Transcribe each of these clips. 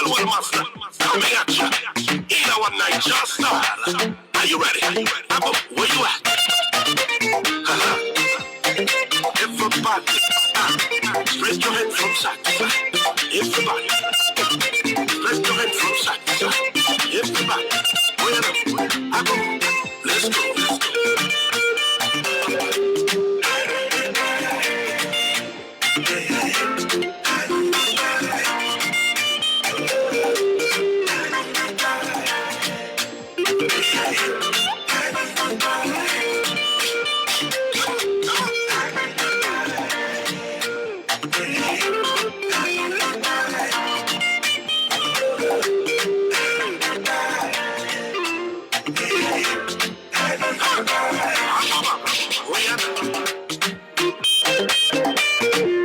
Well, master, coming at you. Either one night, just style. Are you ready? Where you at? Everybody, stretch your hands from side to side. Everybody, stretch your hands from side to side. Everybody, wherever I go, let's go, let's go.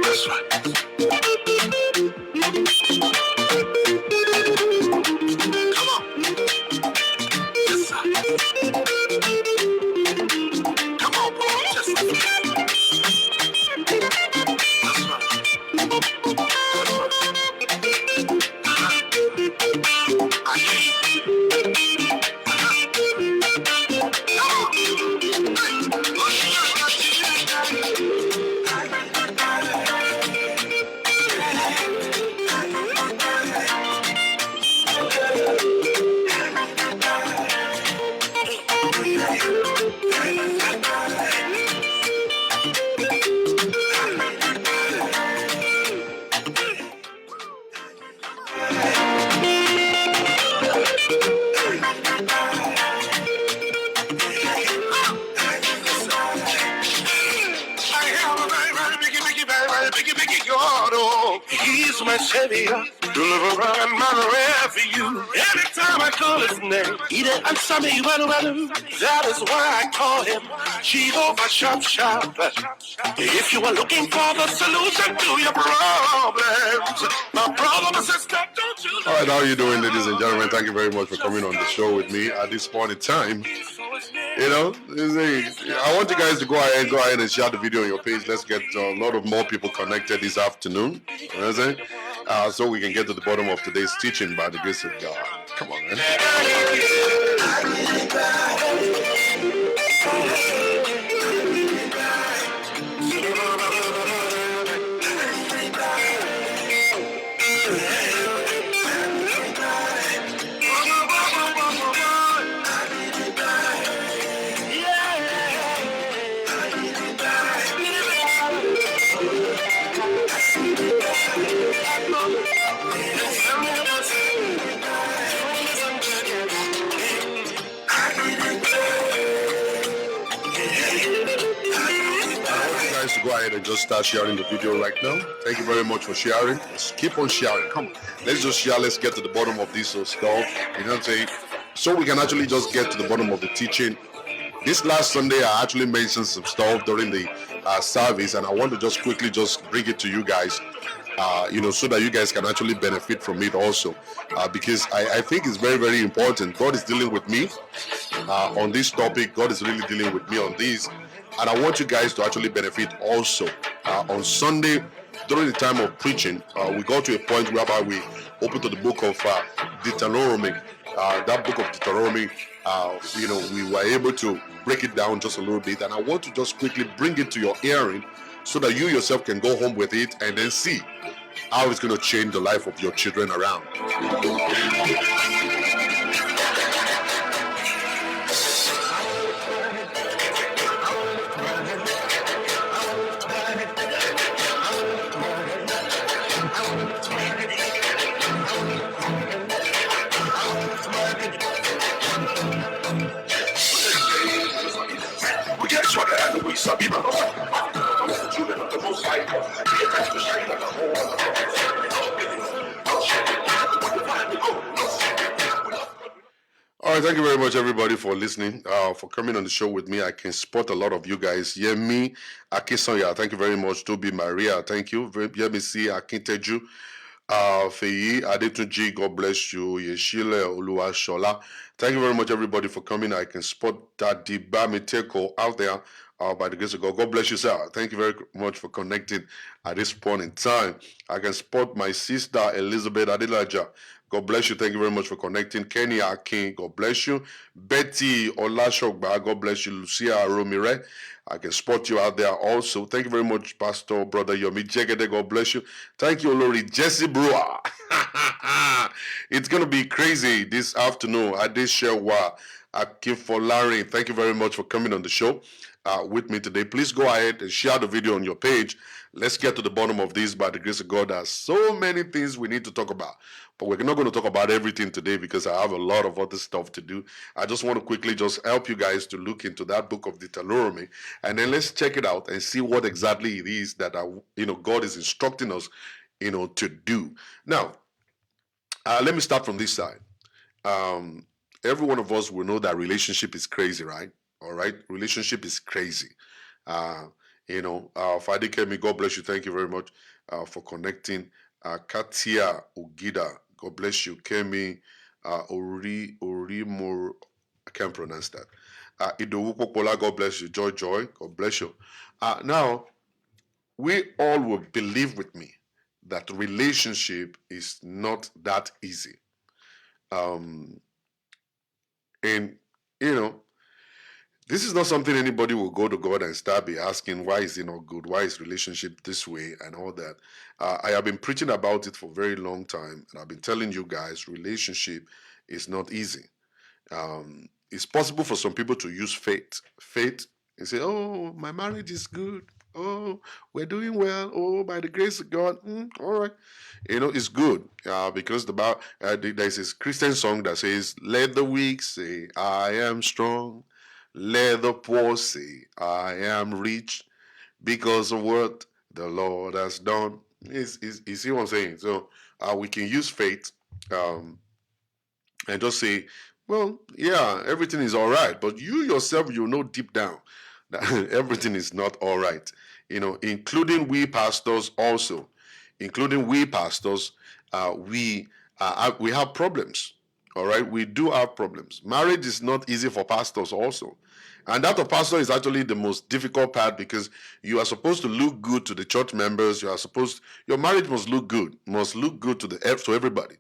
That's right. Come on. Yes, sir. Come on, bro. Just that's right. I hear you. He's my savior, deliverer and man for you. Anytime I call his name, he did answer me. That is why I call him Jehovah Sharp Sharp. If you are looking for the solution to your problems, my problem is that don't you know? All right, how are you doing, ladies and gentlemen? Thank you very much for coming on the show with me at this point in time. You know, I want you guys to go ahead and share the video on your page. Let's get a lot of more people connected this afternoon. You know what I'm saying? So we can get to the bottom of today's teaching by the grace of God. Come on, man. To go ahead and just start sharing the video right now. Thank you very much for sharing. Let's keep on sharing. Come on, let's just share. Let's get to the bottom of this stuff. You know what I'm saying? So we can actually just get to the bottom of the teaching. This last Sunday, I actually mentioned some stuff during the service, and I want to just quickly just bring it to you guys. So that you guys can actually benefit from it also, because I think it's very, very important. God is dealing with me on this topic. God is really dealing with me on this. And I want you guys to actually benefit also. On Sunday, during the time of preaching, we got to a point whereby we opened to the book of Deuteronomy. That book of Deuteronomy, we were able to break it down just a little bit. And I want to just quickly bring it to your hearing so that you yourself can go home with it and then see how it's going to change the life of your children around. All right, thank you very much, everybody, for listening, for coming on the show with me. I can spot a lot of you guys. Yemi Akisoya, thank you very much. Toby Maria, thank you. Yemi C. Akinteju, Feyi Adetunji, God bless you. Yeshile Oluwa Shola, thank you very much, everybody, for coming. I can spot that Diba Miteko out there. By the grace of God. God bless you, sir. Thank you very much for connecting at this point in time. I can spot my sister Elizabeth Adelaja. God bless you. Thank you very much for connecting. Kenny Akin, God bless you. Betty Olashogba, God bless you. Lucia Romire, I can spot you out there also. Thank you very much, Pastor Brother Yomi Jegede, God bless you. Thank you, Lori Jesse Brewer. It's going to be crazy this afternoon. Adeshewa Akinfolari, thank you very much for coming on the show with me today. Please go ahead and share the video on your page. Let's get to the bottom of this by the grace of God. There's so many things we need to talk about. But we're not going to talk about everything today because I have a lot of other stuff to do. I just want to quickly just help you guys to look into that book of Deuteronomy, and then let's check it out and see what exactly it is that God is instructing us, to do. Now, let me start from this side. Every one of us will know that relationship is crazy, right? All right, relationship is crazy. Fadi Kemi, God bless you. Thank you very much for connecting. Katia Ogida, God bless you. Kemi Orimor, I can't pronounce that. Idowu Popola, God bless you. Joy, God bless you. Now, we all will believe with me that relationship is not that easy. And this is not something anybody will go to God and start be asking, why is it not good? Why is relationship this way and all that? I have been preaching about it for a very long time, and I've been telling you guys, relationship is not easy. It's possible for some people to use faith and say, oh, my marriage is good. Oh, we're doing well. Oh, by the grace of God. All right. It's good because there's this Christian song that says, let the weak say, I am strong. Let the poor say, I am rich because of what the Lord has done. You see what I'm saying? So we can use faith and just say, well, yeah, everything is all right. But you yourself, you know deep down that everything is not all right. Including we pastors also. Including we pastors, we have problems. All right, we do have problems. Marriage is not easy for pastors also. And that of pastor is actually the most difficult part because you are supposed to look good to the church members. Your marriage must look good to everybody.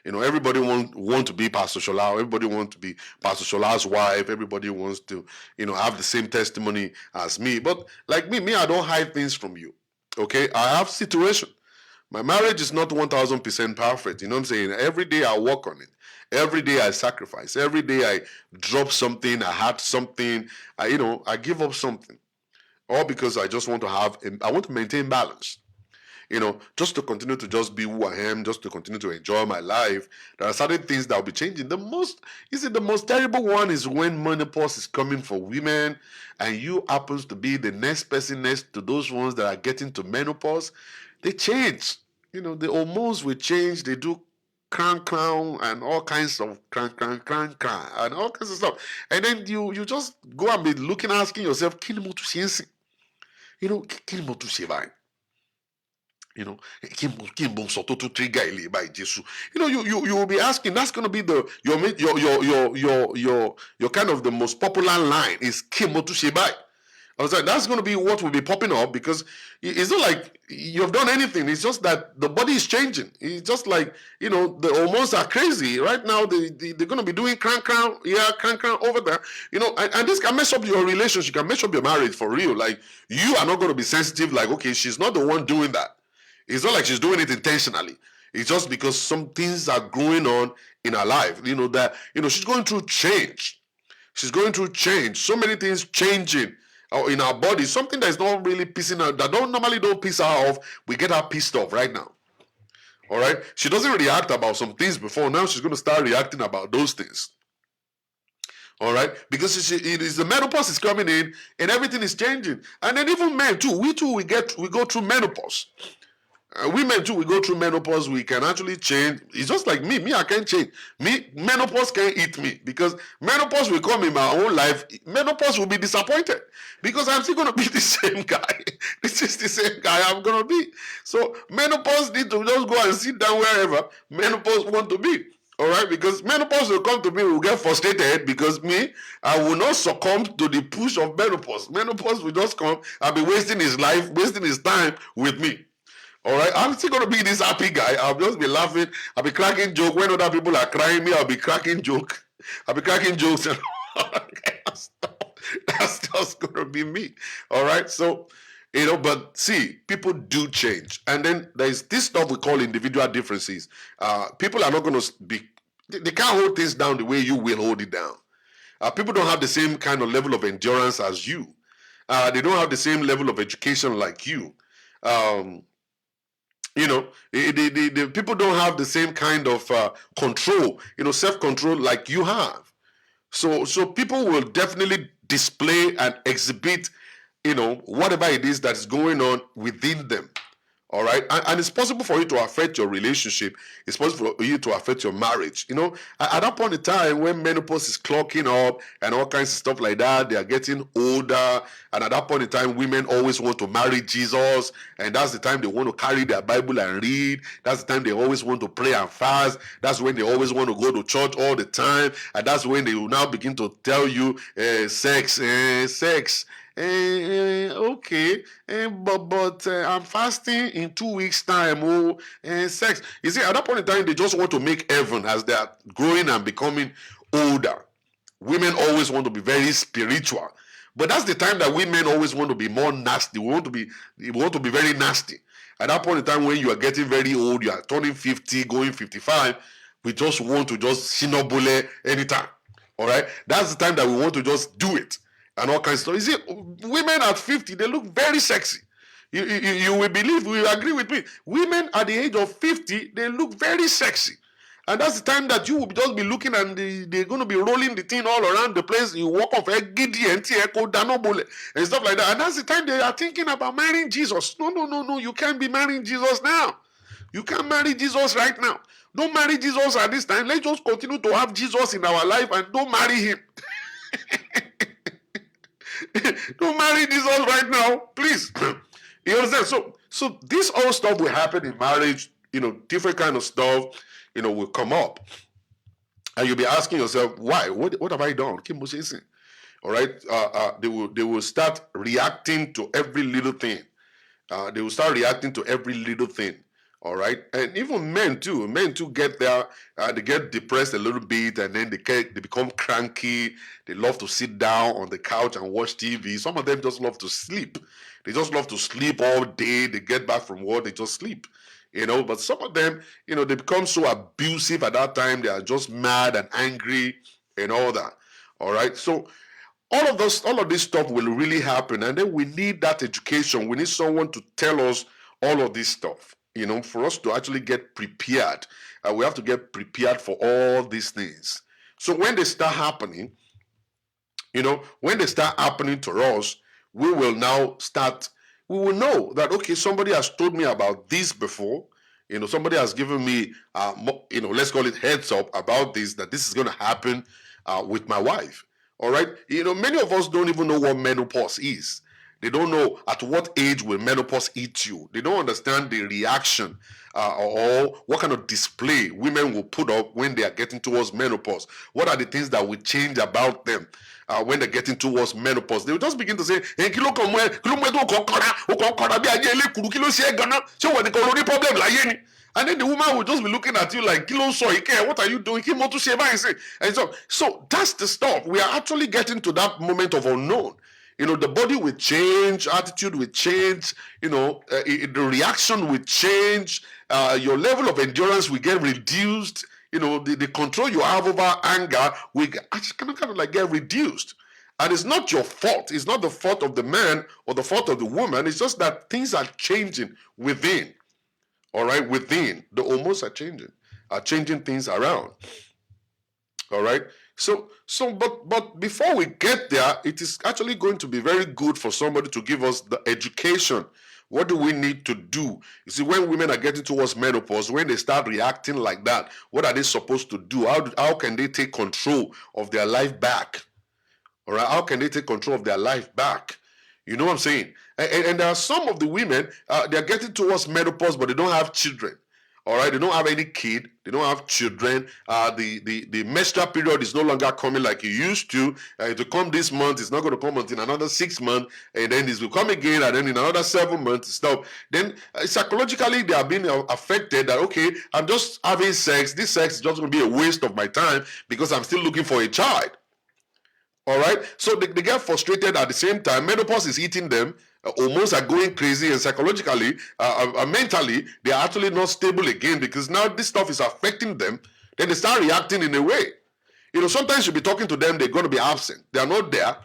Everybody want to be Pastor Shola. Everybody wants to be Pastor Shola's wife. Everybody wants to, have the same testimony as me. But like me, I don't hide things from you. Okay, I have situation. My marriage is not 1000% perfect. You know what I'm saying? Every day I work on it. Every day I sacrifice. Every day I drop something. I had something. I give up something. All because I just want to maintain balance. Just to continue to just be who I am, just to continue to enjoy my life. There are certain things that will be changing. The most terrible one is when menopause is coming for women and you happens to be the next person next to those ones that are getting to menopause. They change. The hormones will change. They do clown and all kinds of cran and all kinds of stuff. And then you just go and be looking, asking yourself, Kini you will be asking. That's going to be your kind of the most popular line is Kimotu Shebai. I was like, that's going to be what will be popping up because it's not like you've done anything. It's just that the body is changing. It's just like, the hormones are crazy. Right now, they're going to be doing crank over there. And this can mess up your relationship, can mess up your marriage for real. Like, you are not going to be sensitive like, okay, she's not the one doing that. It's not like she's doing it intentionally. It's just because some things are going on in her life. She's going through change. She's going through change. So many things changing in our body. Something that is not really pissing her, that normally don't piss her off. We get her pissed off right now. All right? She doesn't react about some things before. Now she's going to start reacting about those things. All right? Because it is the menopause is coming in and everything is changing. And then even men too. We go through menopause. Women too, we go through menopause. We can actually change. It's just like me. I can't change. Menopause can't eat me because menopause will come in my own life. Menopause will be disappointed because I'm still gonna be the same guy. This is the same guy I'm gonna be. So menopause need to just go and sit down wherever menopause want to be. All right, because menopause will come to me, will get frustrated because I will not succumb to the push of menopause. Menopause will just come and be wasting his life, wasting his time with me. All right, I'm still gonna be this happy guy. I'll just be laughing. I'll be cracking joke when other people are crying. Me, I'll be cracking joke. I'll be cracking jokes and all that kind of stuff. That's just gonna be me. All right, so but see, people do change, and then there's this stuff we call individual differences. People are not gonna be. They can't hold things down the way you will hold it down. People don't have the same kind of level of endurance as you. They don't have the same level of education like you. Um, the people don't have the same kind of control, self-control like you have. So people will definitely display and exhibit, whatever it is that is going on within them. All right, and it's possible for you to affect your relationship. It's possible for you to affect your marriage. At that point in time when menopause is clocking up and all kinds of stuff like that, they are getting older, and at that point in time, women always want to marry Jesus, and that's the time they want to carry their Bible and read. That's the time they always want to pray and fast. That's when they always want to go to church all the time, and that's when they will now begin to tell you, sex. Okay, but I'm fasting in 2 weeks' time. Sex. You see, at that point in time, they just want to make heaven as they are growing and becoming older. Women always want to be very spiritual, but that's the time that women always want to be more nasty. We want to be very nasty. At that point in time, when you are getting very old, you are turning 50, going 55, we just want to just shinobule anytime. All right, that's the time that we want to just do it. And all kinds of stuff. You see, women at 50, they look very sexy. You will believe, you will agree with me. Women at the age of 50, they look very sexy. And that's the time that you will just be looking and they're going to be rolling the thing all around the place. You walk off giddy and stuff like that. And that's the time they are thinking about marrying Jesus. No. You can't be marrying Jesus now. You can't marry Jesus right now. Don't marry Jesus at this time. Let's just continue to have Jesus in our life and don't marry him. Don't marry Jesus right now, please. You understand? So this all stuff will happen in marriage. Different kind of stuff, will come up, and you'll be asking yourself, why? What have I done? All right. They will start reacting to every little thing. They will start reacting to every little thing. All right, and even men too. Men too get there. They get depressed a little bit, and then they become cranky. They love to sit down on the couch and watch TV. Some of them just love to sleep. They just love to sleep all day. They get back from work, they just sleep. But some of them, they become so abusive at that time. They are just mad and angry and all that. All right, so all of this stuff will really happen, and then we need that education. We need someone to tell us all of this stuff. For us to actually get prepared, we have to get prepared for all these things. So when they start happening, when they start happening to us, we will know that, okay, somebody has told me about this before. Somebody has given me, let's call it heads up about this, that this is going to happen with my wife. All right. Many of us don't even know what menopause is. They don't know at what age will menopause eat you. They don't understand the reaction or what kind of display women will put up when they are getting towards menopause. What are the things that will change about them when they're getting towards menopause? They will just begin to say, hey, and then the woman will just be looking at you like, what are you doing? And so that's the stuff. We are actually getting to that moment of unknown. The body will change, attitude will change, the reaction will change, your level of endurance will get reduced, the control you have over anger will kind of get reduced. And it's not your fault. It's not the fault of the man or the fault of the woman. It's just that things are changing within. All right, within. The hormones are changing things around. All right. But before we get there, it is actually going to be very good for somebody to give us the education. What do we need to do? You see, when women are getting towards menopause, when they start reacting like that, what are they supposed to do? How can they take control of their life back? All right, how can they take control of their life back? You know what I'm saying? And there are some of the women, they're getting towards menopause, but they don't have children. All right, they don't have any kid, they don't have children. The menstrual period is no longer coming like it used to. It will come this month, it's not going to come until another 6 months, and then it will come again, and then in another 7 months, stop. Then psychologically, they are being affected that, okay, I'm just having sex. This sex is just going to be a waste of my time because I'm still looking for a child. All right, so they get frustrated at the same time. Menopause is eating them. Hormones are going crazy, and psychologically, mentally, they are actually not stable again because now this stuff is affecting them. Then they start reacting in a way. Sometimes you'll be talking to them, they're going to be absent. They are not there.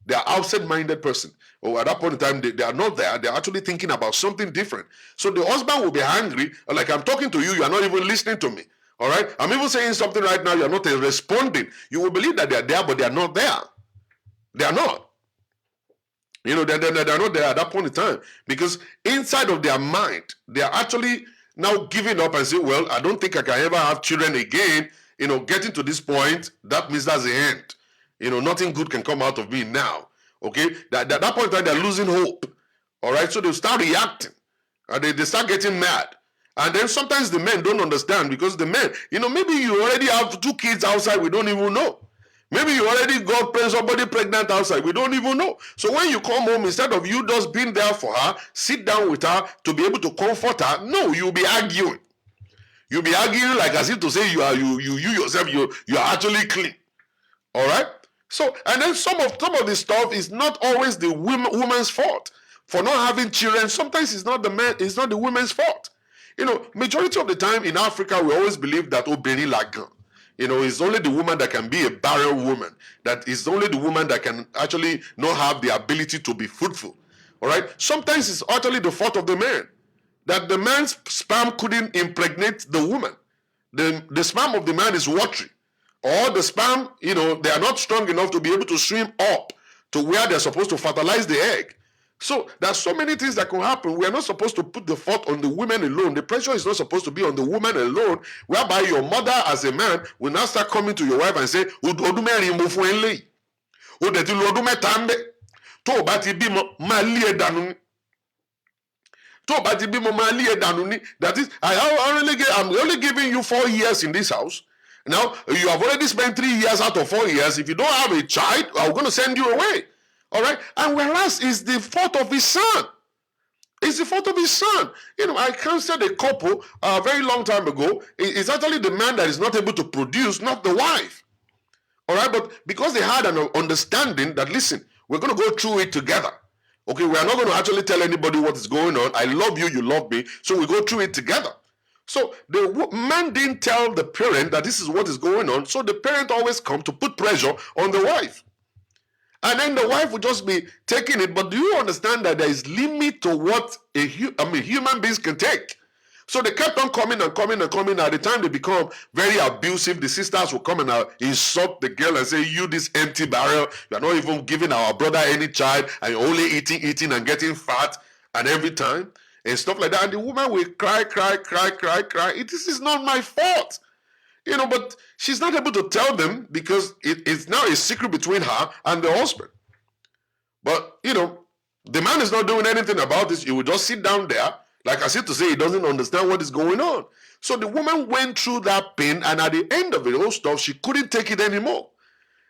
They are absent-minded person. Or at that point in time, they are not there. They're actually thinking about something different. So the husband will be angry, like, I'm talking to you, you are not even listening to me. All right, I'm even saying something right now, you're not responding. You will believe that they're there, but they are not there. They are not. They're not there at that point in time because inside of their mind, they are actually now giving up and say, well, I don't think I can ever have children again. Getting to this point, that means that's the end. Nothing good can come out of me now. Okay, that point in time, they're losing hope. All right, so they start reacting and they start getting mad. And then sometimes the men don't understand because the men, maybe you already have 2 kids outside, we don't even know. Maybe you already got somebody pregnant outside. We don't even know. So when you come home, instead of you just being there for her, sit down with her to be able to comfort her, no, you'll be arguing. You'll be arguing like as if to say you yourself, you are actually clean. All right? So, and then some of the stuff is not always the woman's fault. For not having children, sometimes it's not the woman's fault. Majority of the time in Africa, we always believe that obìnrin làgàn. It's only the woman that can be a barren woman. That is only the woman that can actually not have the ability to be fruitful. All right? Sometimes it's actually the fault of the man. That the man's sperm couldn't impregnate the woman. The sperm of the man is watery. Or the sperm, they are not strong enough to be able to swim up to where they're supposed to fertilize the egg. So there's so many things that can happen. We are not supposed to put the fault on the women alone. The pressure is not supposed to be on the woman alone, whereby your mother as a man will now start coming to your wife and say, Odumeri mo fún ẹ lé. O de ti lo ọdún mẹ́ta ńbẹ̀. Tó o bá ti bímọ, máa lé ẹ dànù ni. Tó o bá ti bímọ, máa lé ẹ dànù ni. That is, I'm only giving you 4 years in this house. Now, you have already spent 3 years out of 4 years. If you don't have a child, I'm going to send you away. All right? And whereas it's the fault of his son. It's the fault of his son. I counseled a couple a very long time ago. It's actually the man that is not able to produce, not the wife. All right? But because they had an understanding that, listen, we're going to go through it together. Okay? We are not going to actually tell anybody what is going on. I love you, you love me. So we go through it together. So the man didn't tell the parent that this is what is going on. So the parent always come to put pressure on the wife. And then the wife would just be taking it. But do you understand that there is limit to what human beings can take? So they kept on coming and coming and coming. At the time they become very abusive, the sisters will come and insult the girl and say, you this empty barrel, you are not even giving our brother any child, and you're only eating and getting fat and every time. And stuff like that. And the woman will cry. This is not my fault. But she's not able to tell them because it's now a secret between her and the husband. But, the man is not doing anything about this. He will just sit down there. Like I said to say, he doesn't understand what is going on. So the woman went through that pain, and at the end of it all stuff, she couldn't take it anymore.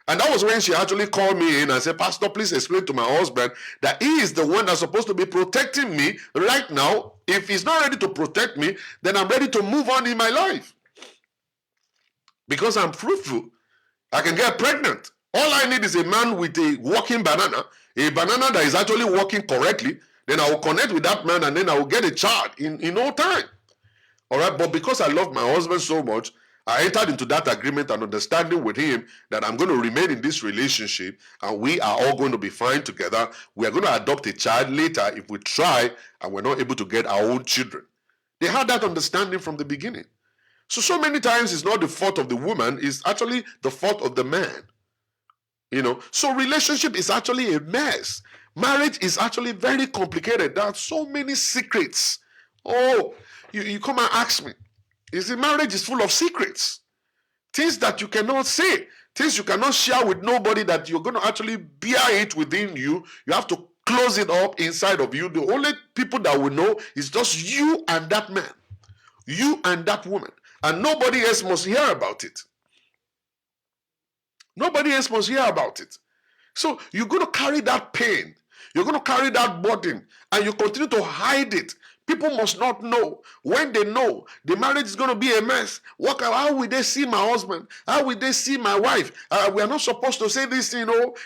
And that was when she actually called me in and said, Pastor, please explain to my husband that he is the one that's supposed to be protecting me right now. If he's not ready to protect me, then I'm ready to move on in my life. Because I'm fruitful, I can get pregnant. All I need is a man with a walking banana, a banana that is actually working correctly. Then I will connect with that man and then I will get a child in no time. All right, but because I love my husband so much, I entered into that agreement and understanding with him that I'm going to remain in this relationship and we are all going to be fine together. We are going to adopt a child later if we try and we're not able to get our own children. They had that understanding from the beginning. So many times it's not the fault of the woman, it's actually the fault of the man. So relationship is actually a mess. Marriage is actually very complicated. There are so many secrets. Oh, you come and ask me. You see, marriage is full of secrets. Things that you cannot say. Things you cannot share with nobody that you're going to actually bear it within you. You have to close it up inside of you. The only people that will know is just you and that man. You and that woman. And nobody else must hear about it. Nobody else must hear about it. So you're going to carry that pain. You're going to carry that burden, and you continue to hide it. People must not know. When they know, the marriage is going to be a mess. How will they see my husband? How will they see my wife? We are not supposed to say this,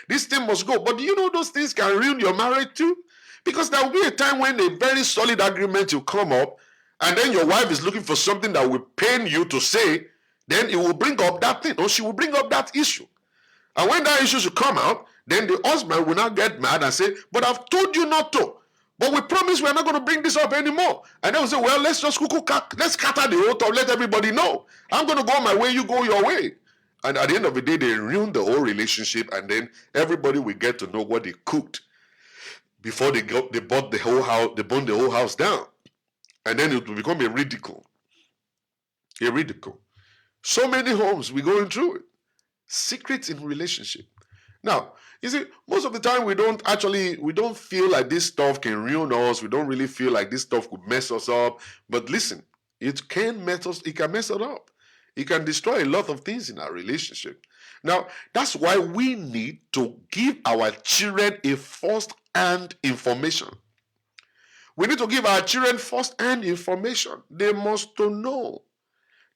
this thing must go. But do you know those things can ruin your marriage too? Because there will be a time when a very solid agreement will come up, and then your wife is looking for something that will pain you to say, then it will bring up that thing, or she will bring up that issue. And when that issue should come out, then the husband will now get mad and say, but I've told you not to. But we promise we're not going to bring this up anymore. And they will say, well, let's just let's scatter the whole top, let everybody know. I'm going to go my way, you go your way. And at the end of the day, they ruin the whole relationship, and then everybody will get to know what they cooked before they bought the whole house, they burned the whole house down. And then it will become a ridicule. A ridicule. So many homes, we're going through it. Secrets in relationship. Now, you see, most of the time we don't feel like this stuff can ruin us. We don't really feel like this stuff could mess us up. But listen, it can mess us up. It can destroy a lot of things in our relationship. Now, that's why we need to give our children a first-hand information. We need to give our children first-hand information. They must to know.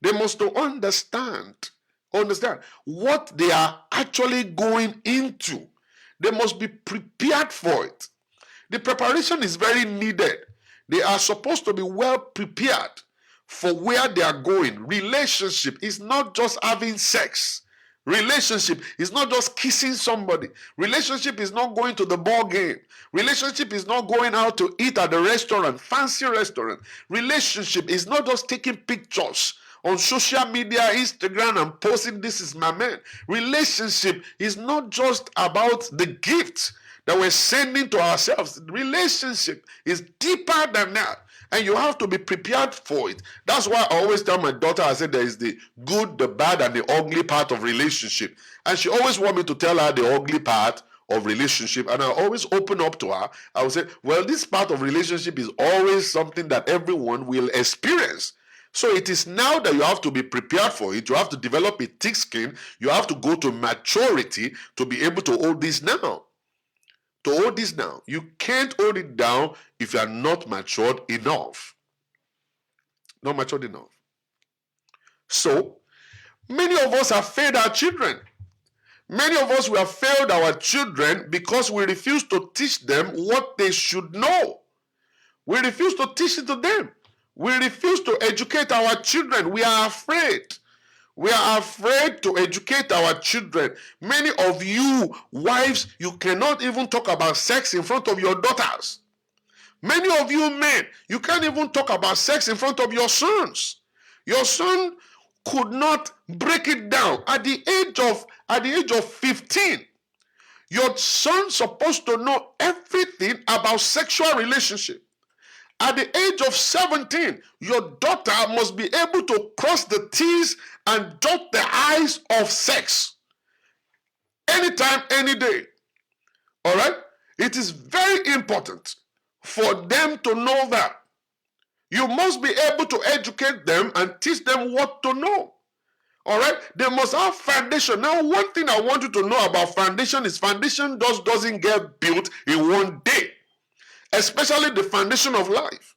They must to understand what they are actually going into. They must be prepared for it. The preparation is very needed. They are supposed to be well prepared for where they are going. Relationship is not just having sex. Relationship is not just kissing somebody. Relationship is not going to the ball game. Relationship is not going out to eat at the restaurant, fancy restaurant. Relationship is not just taking pictures on social media, Instagram, and posting, this is my man. Relationship is not just about the gifts that we're sending to ourselves. Relationship is deeper than that, and you have to be prepared for it. That's why I always tell my daughter, I said there is the good, the bad, and the ugly part of relationship. And she always wants me to tell her the ugly part of relationship, and I always open up to her. I will say, well, this part of relationship is always something that everyone will experience. So it is now that you have to be prepared for it. You have to develop a thick skin. You have to go to maturity to be able to hold this now. To hold this down. You can't hold it down if you are not matured enough. Not matured enough. So, many of us have failed our children. Many of us, we have failed our children because we refuse to teach them what they should know. We refuse to teach it to them. We refuse to educate our children. We are afraid. We are afraid to educate our children. Many of you wives, you cannot even talk about sex in front of your daughters. Many of you men, you can't even talk about sex in front of your sons. Your son could not break it down. At the age of 15, your son's supposed to know everything about sexual relationship. At the age of 17, your daughter must be able to cross the T's and dot the I's of sex. Anytime, any day. All right? It is very important for them to know that. You must be able to educate them and teach them what to know. All right? They must have foundation. Now, one thing I want you to know about foundation is foundation just doesn't get built in one day. Especially the foundation of life.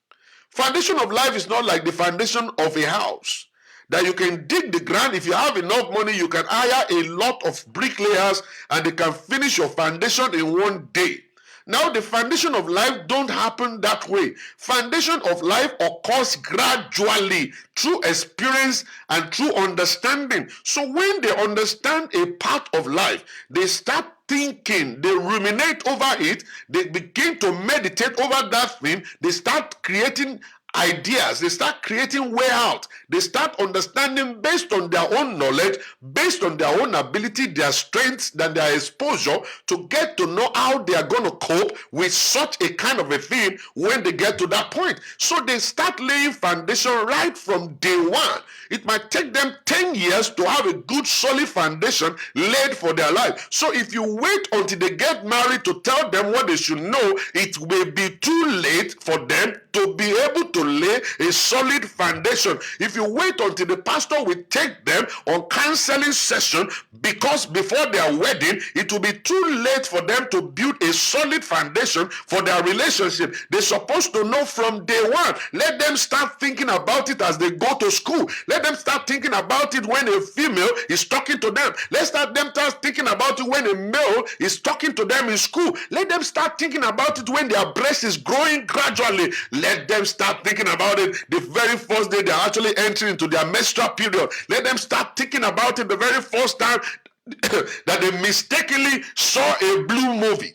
Foundation of life is not like the foundation of a house. That you can dig the ground. If you have enough money, you can hire a lot of bricklayers and they can finish your foundation in one day. Now, the foundation of life don't happen that way. Foundation of life occurs gradually through experience and through understanding. So when they understand a part of life, they start thinking, they ruminate over it, they begin to meditate over that thing, they start creating ideas, they start creating way out, they start understanding based on their own knowledge, based on their own ability, their strengths, and their exposure to get to know how they are going to cope with such a kind of a thing when they get to that point. So they start laying foundation right from day one. It might take them 10 years to have a good solid foundation laid for their life. So if you wait until they get married to tell them what they should know, it will be too late for them to be able to lay a solid foundation. If you wait until the pastor will take them on counseling session, because before their wedding, it will be too late for them to build a solid foundation for their relationship. They're supposed to know from day one. Let them start thinking about it as they go to school. Let them start thinking about it when a female is talking to them. Let's start thinking about it when a male is talking to them in school. Let them start thinking about it when their breast is growing gradually. Let them start thinking about it the very first day they're actually entering into their menstrual period. Let them start thinking about it the very first time that they mistakenly saw a blue movie.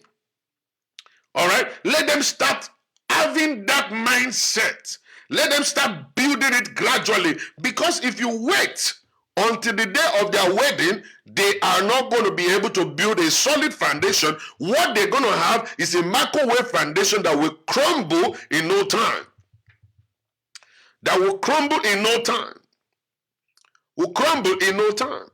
All right? Let them start having that mindset. Let them start building it gradually. Because if you wait until the day of their wedding, they are not going to be able to build a solid foundation. What they're going to have is a microwave foundation that will crumble in no time. That will crumble in no time. Will crumble in no time.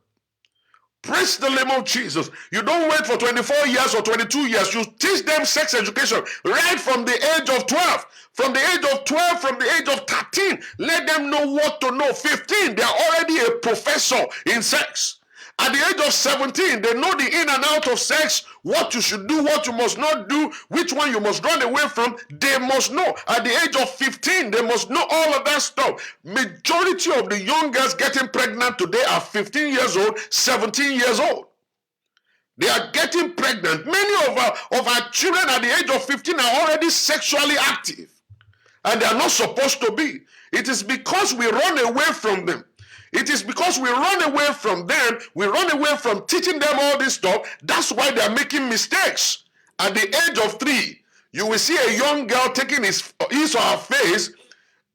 Praise the name of Jesus. You don't wait for 24 years or 22 years. You teach them sex education right from the age of 12. From the age of 12, from the age of 13, let them know what to know. 15, they are already a professor in sex. At the age of 17, they know the in and out of sex, what you should do, what you must not do, which one you must run away from. They must know. At the age of 15, they must know all of that stuff. Majority of the young girls getting pregnant today are 15 years old, 17 years old. They are getting pregnant. Many of our children at the age of 15 are already sexually active. And they are not supposed to be. It is because we run away from them. It is because we run away from them, we run away from teaching them all this stuff. That's why they are making mistakes. At the age of 3, you will see a young girl taking his or her face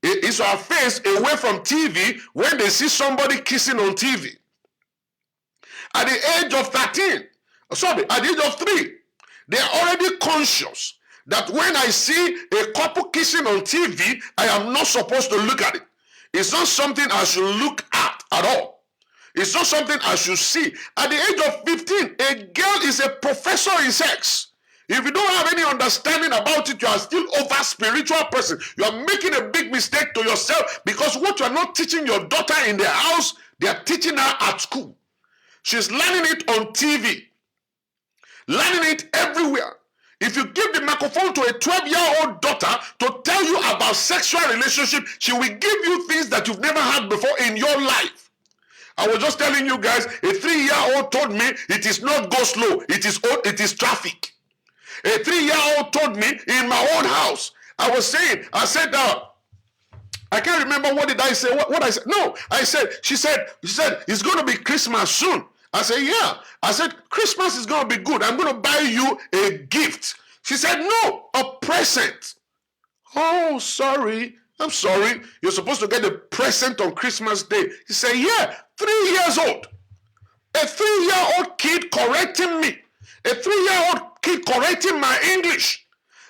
away from TV when they see somebody kissing on TV. At the age of 13, at the age of 3, they are already conscious that when I see a couple kissing on TV, I am not supposed to look at it. It's not something I should look at all. It's not something I should see. At the age of 15, a girl is a professor in sex. If you don't have any understanding about it, you are still over spiritual person. You are making a big mistake to yourself, because what you are not teaching your daughter in the house, they are teaching her at school. She's learning it on TV, learning it everywhere. If you give the microphone to a 12-year-old daughter to tell you about sexual relationship, she will give you things that you've never had before in your life. I was just telling you guys, a 3-year-old told me it is not go slow, it is traffic. A 3-year-old told me in my own house, I said, I can't remember what did I say, what I said. No, she said, it's going to be Christmas soon. I said, yeah. I said, Christmas is going to be good. I'm going to buy you a gift. She said, no, a present. Oh, sorry. I'm sorry. You're supposed to get a present on Christmas Day. He said, yeah, 3 years old. A 3-year-old kid correcting me. A 3-year-old kid correcting my English.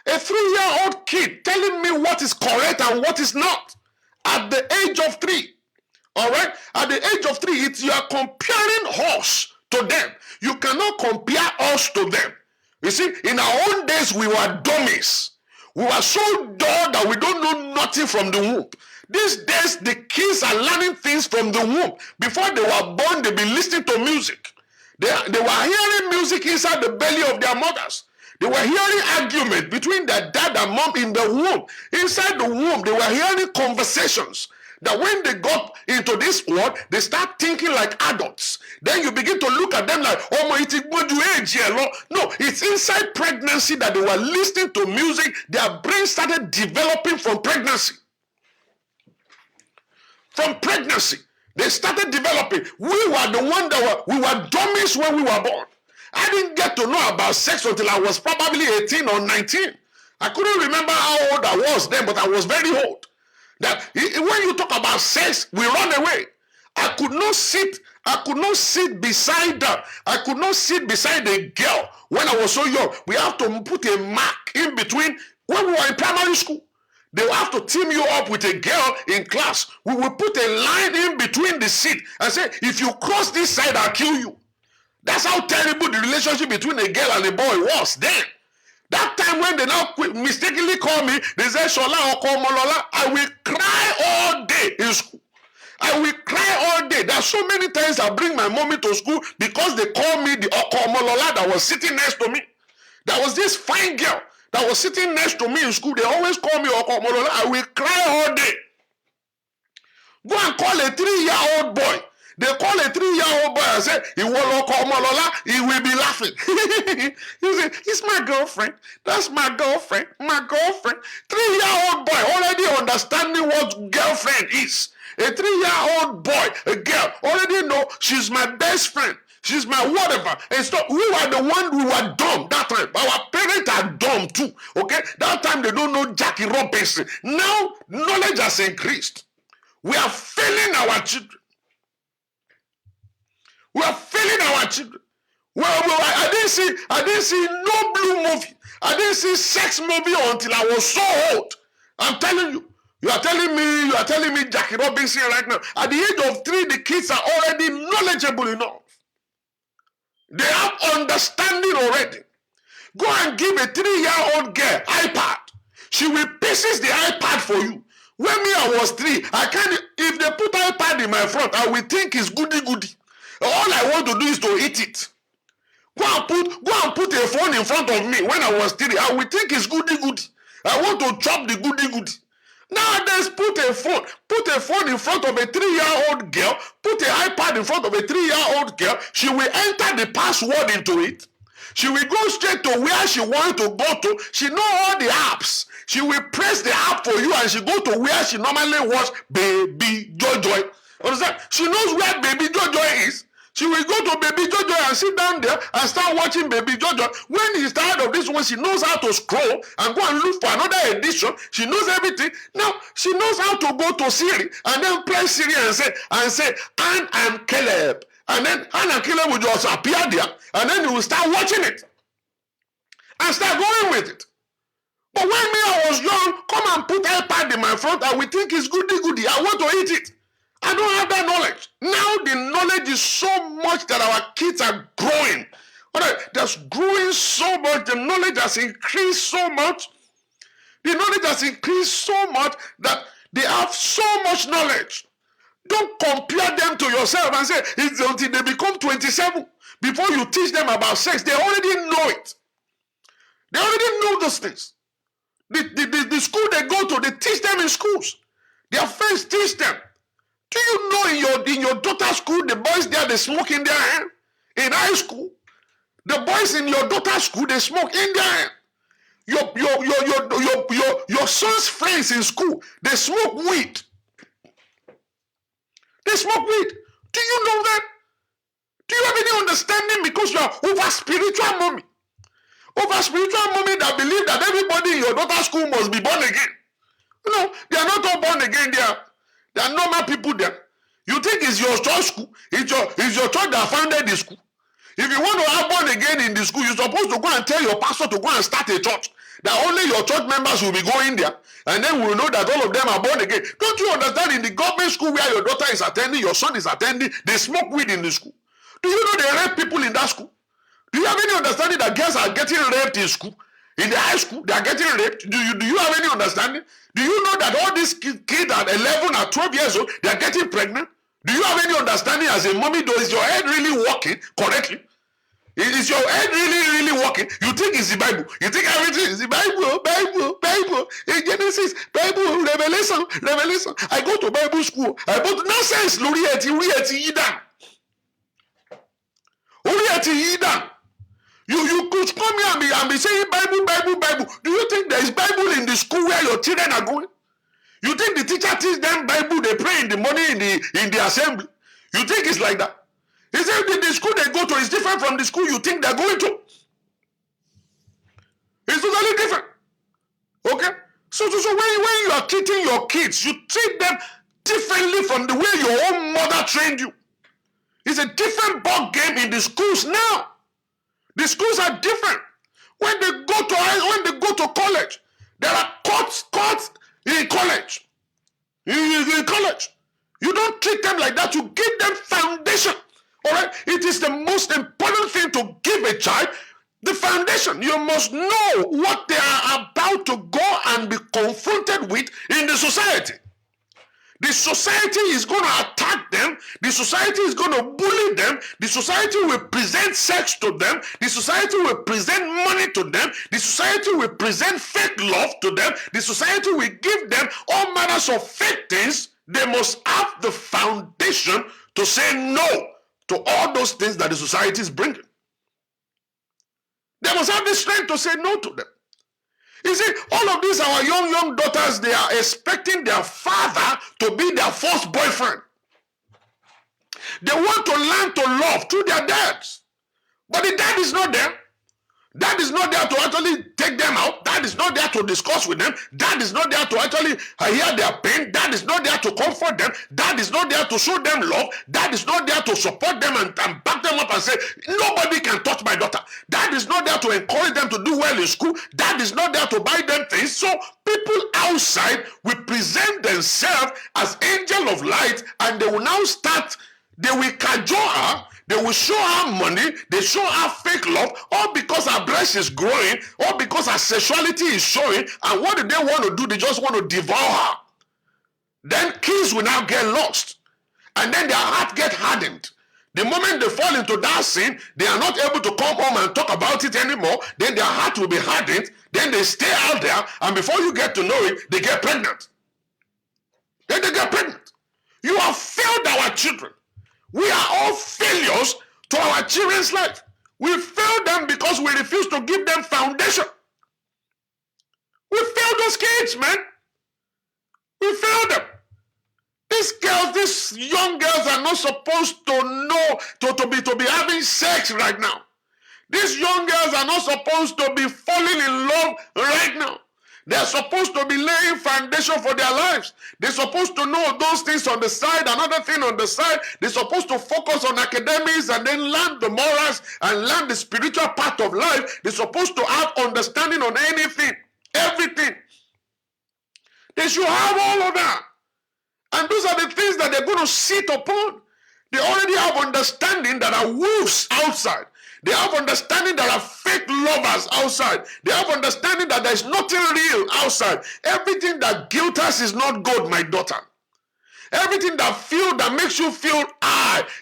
A 3-year-old kid telling me what is correct and what is not. At the age of 3. All right? At the age of 3, you are comparing us to them. You cannot compare us to them. You see, in our own days, we were dummies. We were so dull that we don't know nothing from the womb. These days, the kids are learning things from the womb. Before they were born, they've been listening to music. They were hearing music inside the belly of their mothers. They were hearing argument between their dad and mom in the womb. Inside the womb, they were hearing conversations. That when they got into this world, they start thinking like adults. Then you begin to look at them like, oh my, no, it's inside pregnancy that they were listening to music. Their brain started developing from pregnancy. From pregnancy, they started developing. We were the one we were dummies when we were born. I didn't get to know about sex until I was probably 18 or 19. I couldn't remember how old I was then, but I was very old. That when you talk about sex, we run away. I could not sit beside her. I could not sit beside a girl when I was so young. We have to put a mark in between. When we were in primary school, they will have to team you up with a girl in class. We will put a line in between the seat and say, if you cross this side, I'll kill you. That's how terrible the relationship between a girl and a boy was then. That time when they now mistakenly call me, they say Shola or Komolola, I will cry all day in school. I will cry all day. There are so many times I bring my mommy to school because they call me the Okomolola that was sitting next to me. There was this fine girl that was sitting next to me in school. They always call me Okomolola. I will cry all day. Go and call a 3-year-old boy. They call a 3-year-old boy and say, he will Okomolola, he will be laughing. He say, it's my girlfriend. That's my girlfriend. My girlfriend. 3-year-old boy already understanding what girlfriend is. A 3-year-old boy, a girl, already know she's my best friend. She's my whatever. And so we were the one who were dumb that time. Our parents are dumb too. Okay? That time they don't know Jackie Robinson. Now knowledge has increased. We are failing our children. We are failing our children. Well, I didn't see no blue movie. I didn't see sex movie until I was so old. I'm telling you. You are telling me Jackie Robinson right now. At the age of 3, the kids are already knowledgeable enough. They have understanding already. Go and give a 3-year-old girl iPad. She will pieces the iPad for you. When me, I was 3, I can't, if they put iPad in my front, I will think it's goody. All I want to do is to eat it. Go and put a phone in front of me when I was 3. I will think it's goody. I want to chop the goody. Nowadays, put a phone in front of a 3-year-old girl, put an iPad in front of a 3-year-old girl, she will enter the password into it. She will go straight to where she wants to go to. She knows all the apps. She will press the app for you and she go to where she normally watch Baby Jojo. Understand? She knows where Baby Jojo is. She will go to Baby Jojo and sit down there and start watching Baby Jojo. When he's tired of this one, she knows how to scroll and go and look for another edition. She knows everything. Now, she knows how to go to Siri and then press Siri and say, Anne and Caleb. And then Anne and Caleb will just appear there and then you will start watching it and start going with it. But when me, I was young, come and put iPad in my front and we think it's goody. I want to eat it. I don't have that knowledge. Now the knowledge is so much that our kids are growing. That's growing so much. The knowledge has increased so much. The knowledge has increased so much that they have so much knowledge. Don't compare them to yourself and say it's until they become 27 before you teach them about sex. They already know it. They already know those things. The school they go to, they teach them in schools. Their friends teach them. Do you know in your daughter's school, the boys there, they smoke in their hand? In high school, the boys in your daughter's school, they smoke in their hand. Your son's friends in school, they smoke weed. They smoke weed. Do you know that? Do you have any understanding? Because you are over spiritual mommy. Over spiritual mommy that believe that everybody in your daughter's school must be born again. No, they are not all born again there. There are normal people there. You think it's your church school? It's your church that founded the school. If you want to have born again in the school, you're supposed to go and tell your pastor to go and start a church. That only your church members will be going there. And then we'll know that all of them are born again. Don't you understand? In the government school where your daughter is attending, your son is attending, they smoke weed in the school. Do you know they rape people in that school? Do you have any understanding that girls are getting raped in school? In the high school, they are getting raped. Do you have any understanding? Do you know that all these kids at 11 or 12 years old, they are getting pregnant? Do you have any understanding as a mommy? Is your head really working correctly? Is your head really working? You think it's the Bible. You think everything is the Bible. In Genesis, Bible, Revelation. I go to Bible school. I go to nonsense. You could come here and be saying Bible. Do you think there is Bible in the school where your children are going? You think the teacher teach them Bible, they pray in the morning in the assembly? You think it's like that? He said the school they go to is different from the school you think they're going to. It's totally different. Okay? So when you are treating your kids, you treat them differently from the way your own mother trained you. It's a different ball game in the schools now. The schools are different. When they go to college, there are courts in college. In college, you don't treat them like that. You give them foundation. All right, it is the most important thing to give a child The foundation, you must know what they are about to go and be confronted with in the society. The society is going to attack them. The society is going to bully them. The society will present sex to them. The society will present money to them. The society will present fake love to them. The society will give them all manners of fake things. They must have the foundation to say no to all those things that the society is bringing. They must have the strength to say no to them. You see, all of these, our young daughters, they are expecting their father to be their first boyfriend. They want to learn to love through their dads. But the dad is not there. Dad is not there to actually take them out. Dad is not there to discuss with them. Dad is not there to actually hear their pain. Dad is not there to comfort them. Dad is not there to show them love. Dad is not there to support them and back them up and say, nobody can touch my daughter. Dad is not there to encourage them to do well in school. Dad is not there to buy them things. So people outside will present themselves as angel of light, and they will now start, they will cajole her. They will show her money, they show her fake love, all because her breast is growing, all because her sexuality is showing, and what do they want to do? They just want to devour her. Then kids will now get lost, and then their heart get hardened. The moment they fall into that sin, they are not able to come home and talk about it anymore. Then their heart will be hardened, then they stay out there, and before you get to know it, they get pregnant. Then they get pregnant. You have failed our children. We are all failures to our children's life. We fail them because we refuse to give them foundation. We fail those kids, man. We fail them. These girls, these young girls are not supposed to know, to be having sex right now. These young girls are not supposed to be falling in love right now. They're supposed to be laying foundation for their lives. They're supposed to know those things on the side, another thing on the side. They're supposed to focus on academics and then learn the morals and learn the spiritual part of life. They're supposed to have understanding on anything, everything. They should have all of that. And those are the things that they're going to sit upon. They already have understanding that are wolves outside. They have understanding that are fake lovers outside. They have understanding that there is nothing real outside. Everything that guilt us is not good, my daughter. Everything that makes you feel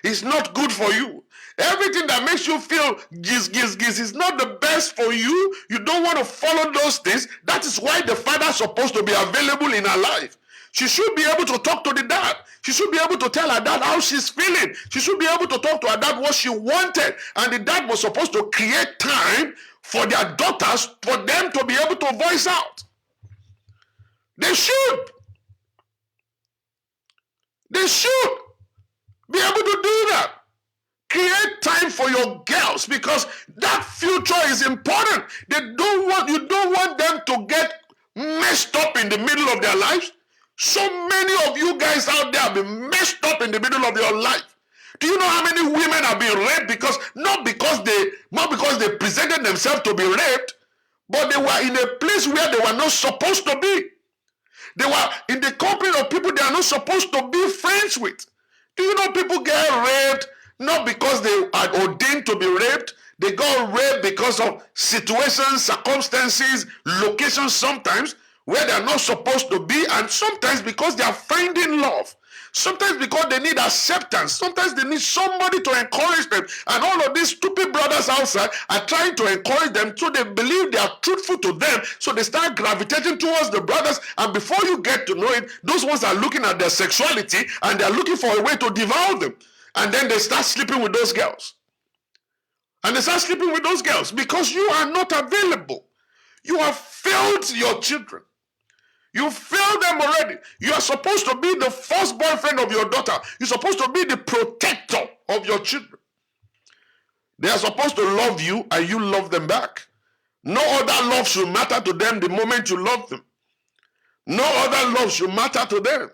is not good for you. Everything that makes you feel giz is not the best for you. You don't want to follow those things. That is why the father is supposed to be available in her life. She should be able to talk to the dad. She should be able to tell her dad how she's feeling. She should be able to talk to her dad what she wanted. And the dad was supposed to create time for their daughters, for them to be able to voice out. They should. They should be able to do that. Create time for your girls, because that future is important. You don't want them to get messed up in the middle of their lives. So many of you guys out there have been messed up in the middle of your life. Do you know how many women have been raped not because they presented themselves to be raped, but they were in a place where they were not supposed to be. They were in the company of people they are not supposed to be friends with. Do you know people get raped not because they are ordained to be raped? They got raped because of situations, circumstances, locations sometimes, where they are not supposed to be, and sometimes because they are finding love, sometimes because they need acceptance, sometimes they need somebody to encourage them, and all of these stupid brothers outside are trying to encourage them so they believe they are truthful to them, so they start gravitating towards the brothers, and before you get to know it, those ones are looking at their sexuality and they're looking for a way to devour them, and then they start sleeping with those girls. And they start sleeping with those girls because you are not available. You have failed your children. You failed them already. You are supposed to be the first boyfriend of your daughter. You're supposed to be the protector of your children. They are supposed to love you and you love them back. No other love should matter to them the moment you love them. No other love should matter to them.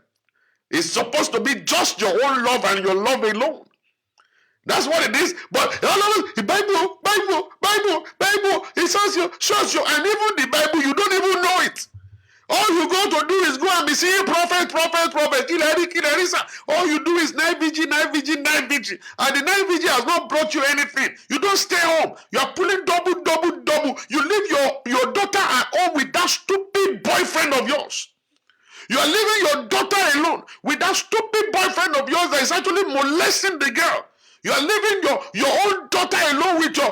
It's supposed to be just your own love and your love alone. That's what it is. But the Bible, it shows you, and even the Bible, you don't even know it. All you go to do is go and be seeing prophet, kill sir. All you do is night vigil. And the night vigil has not brought you anything. You don't stay home. You are pulling double. You leave your daughter at home with that stupid boyfriend of yours. You are leaving your daughter alone with that stupid boyfriend of yours that is actually molesting the girl. You are leaving your own daughter alone with the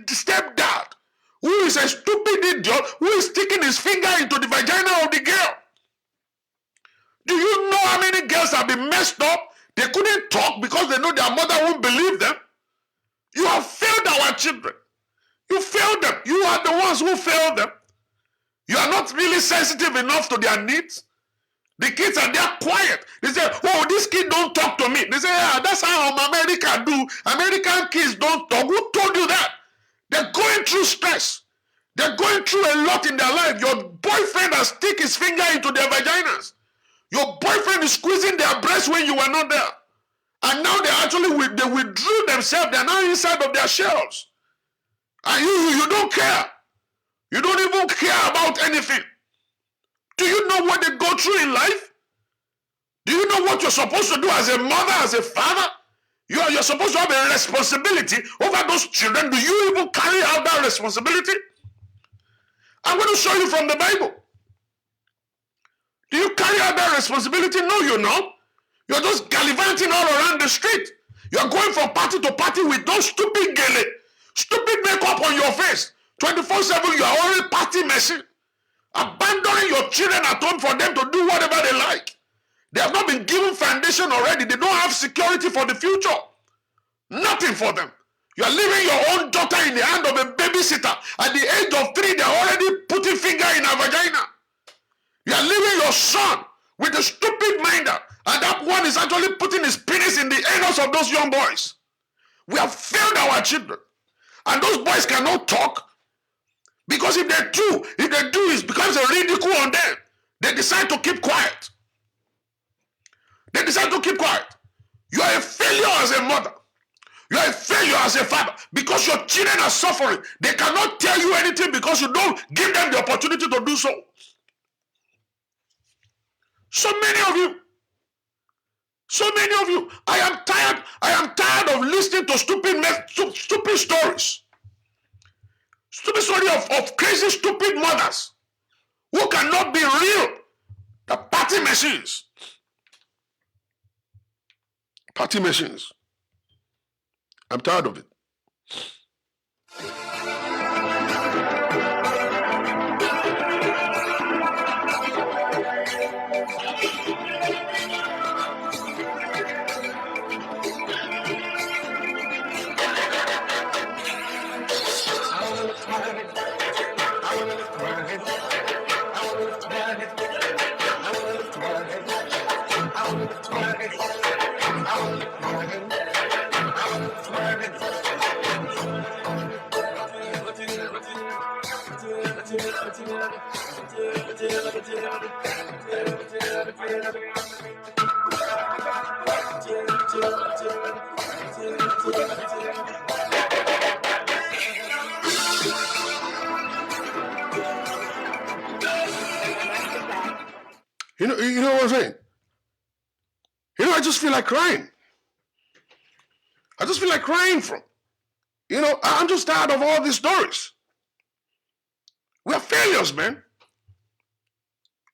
stepdad, who is a stupid idiot who is sticking his finger into the vagina of the girl. Do you know how many girls have been messed up? They couldn't talk because they know their mother won't believe them. You have failed our children. You failed them. You are the ones who failed them. You are not really sensitive enough to their needs. The kids are there quiet. They say, oh, this kid don't talk to me. They say, yeah, that's how America do. American kids don't talk. Who told you that? They're going through stress. They're going through a lot in their life. Your boyfriend has stick his finger into their vaginas. Your boyfriend is squeezing their breasts when you were not there. And now they withdrew themselves. They're now inside of their shells. And you don't care. You don't even care about anything. Do you know what they go through in life? Do you know what you're supposed to do as a mother, as a father? You're supposed to have a responsibility over those children. Do you even carry out that responsibility? I'm going to show you from the Bible. Do you carry out that responsibility? No, you're not. You're just gallivanting all around the street. You're going from party to party with those stupid gele, stupid makeup on your face. 24/7, you are already party machine. Abandoning your children at home for them to do whatever they like. They have not been given foundation already. They don't have security for the future. Nothing for them. You are leaving your own daughter in the hand of a babysitter. At the age of 3, they are already putting finger in her vagina. You are leaving your son with a stupid minder, and that one is actually putting his penis in the anus of those young boys. We have failed our children. And those boys cannot talk. Because if they do, it becomes a ridicule on them. They decide to keep quiet. They decide to keep quiet. You are a failure as a mother. You are a failure as a father. Because your children are suffering. They cannot tell you anything because you don't give them the opportunity to do so. So many of you. I am tired of listening to stupid stories. Stupid story of crazy, stupid mothers who cannot be real. The party machines. Party machines. I'm tired of it. You know what I'm saying? I just feel like crying. I just feel like crying from. I'm just tired of all these stories. We are failures, man.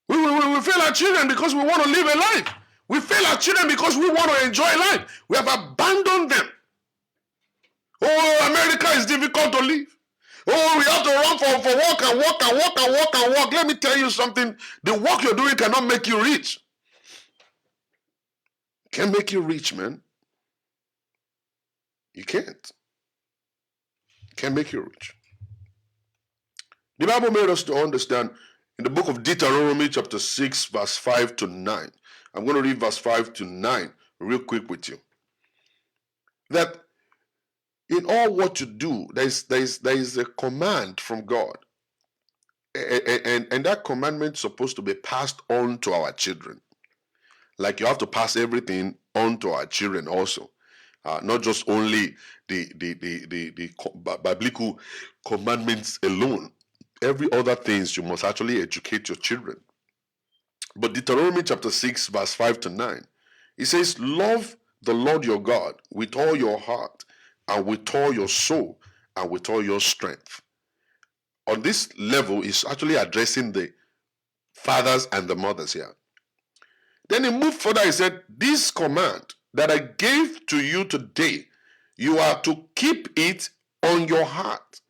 We fail our children because we want to live a life. We fail our children because we want to enjoy life. We have abandoned them. Oh, America is difficult to live. Oh, we have to run for work and work. Let me tell you something. The work you're doing cannot make you rich. It can't make you rich, man. You can't. It can't make you rich. The Bible made us to understand in the book of Deuteronomy chapter 6 verse 5 to 9. I'm going to read verse 5 to 9 real quick with you. That in all what you do, there is a command from God. And that commandment is supposed to be passed on to our children. Like you have to pass everything on to our children also. Not just only the biblical commandments alone. every other things you must actually educate your children. But Deuteronomy chapter 6 verse 5 to 9, it says, love the Lord your God with all your heart and with all your soul and with all your strength. On this level, is actually addressing the fathers and the mothers here. Then he moved further, he said, this command that I gave to you today, you are to keep it on your heart.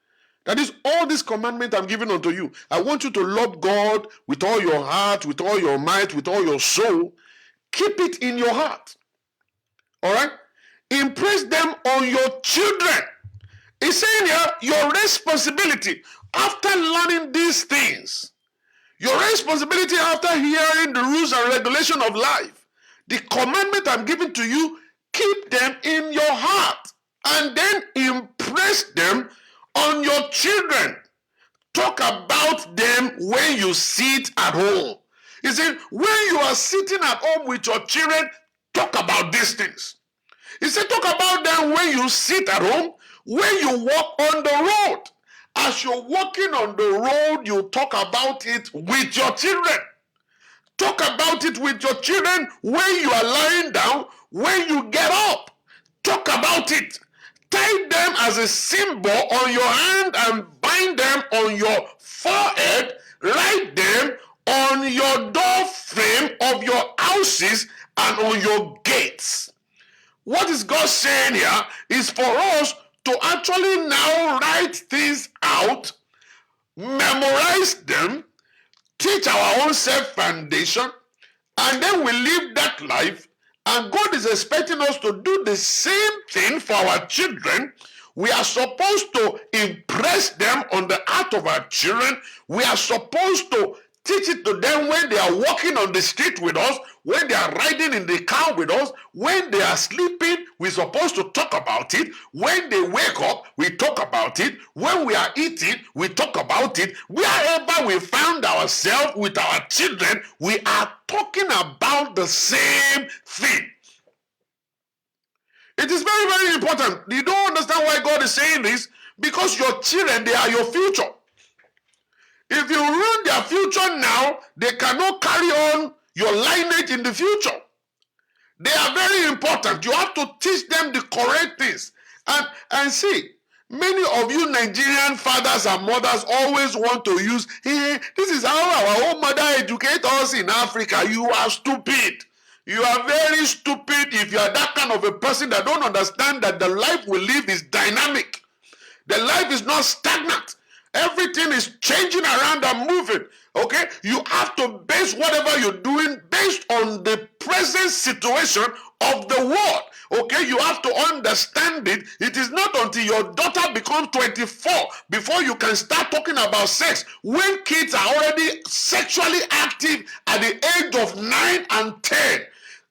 That is all this commandment I'm giving unto you. I want you to love God with all your heart, with all your might, with all your soul. Keep it in your heart. All right? Impress them on your children. He's saying here, your responsibility after learning these things, your responsibility after hearing the rules and regulation of life, the commandment I'm giving to you, keep them in your heart and then impress them on your children. Talk about them when you sit at home. You see, when you are sitting at home with your children, talk about these things. He said, talk about them when you sit at home, when you walk on the road. As you're walking on the road, you talk about it with your children. Talk about it with your children when you are lying down, when you get up. Talk about it. Tie them as a symbol on your hand and bind them on your forehead. Write them on your door frame of your houses and on your gates. What is God saying here is for us to actually now write things out, memorize them, teach our own self-foundation, and then we live that life. And God is expecting us to do the same thing for our children. We are supposed to impress them on the heart of our children. We are supposed to teach it to them when they are walking on the street with us, when they are riding in the car with us, when they are sleeping, we're supposed to talk about it. When they wake up, we talk about it. When we are eating, we talk about it. Wherever we found ourselves with our children, we are talking about the same thing. It is very, very important. You don't understand why God is saying this? Because your children, they are your future. If you ruin their future now, they cannot carry on your lineage in the future. They are very important. You have to teach them the correct things. And see, many of you Nigerian fathers and mothers always want to use, hey, this is how our own mother educates us in Africa. You are stupid. You are very stupid if you are that kind of a person that don't understand that the life we live is dynamic. The life is not stagnant. Everything is changing around and moving. Okay? You have to base whatever you're doing based on the present situation of the world. Okay? You have to understand it. It is not until your daughter becomes 24 before you can start talking about sex. When kids are already sexually active at the age of 9 and 10,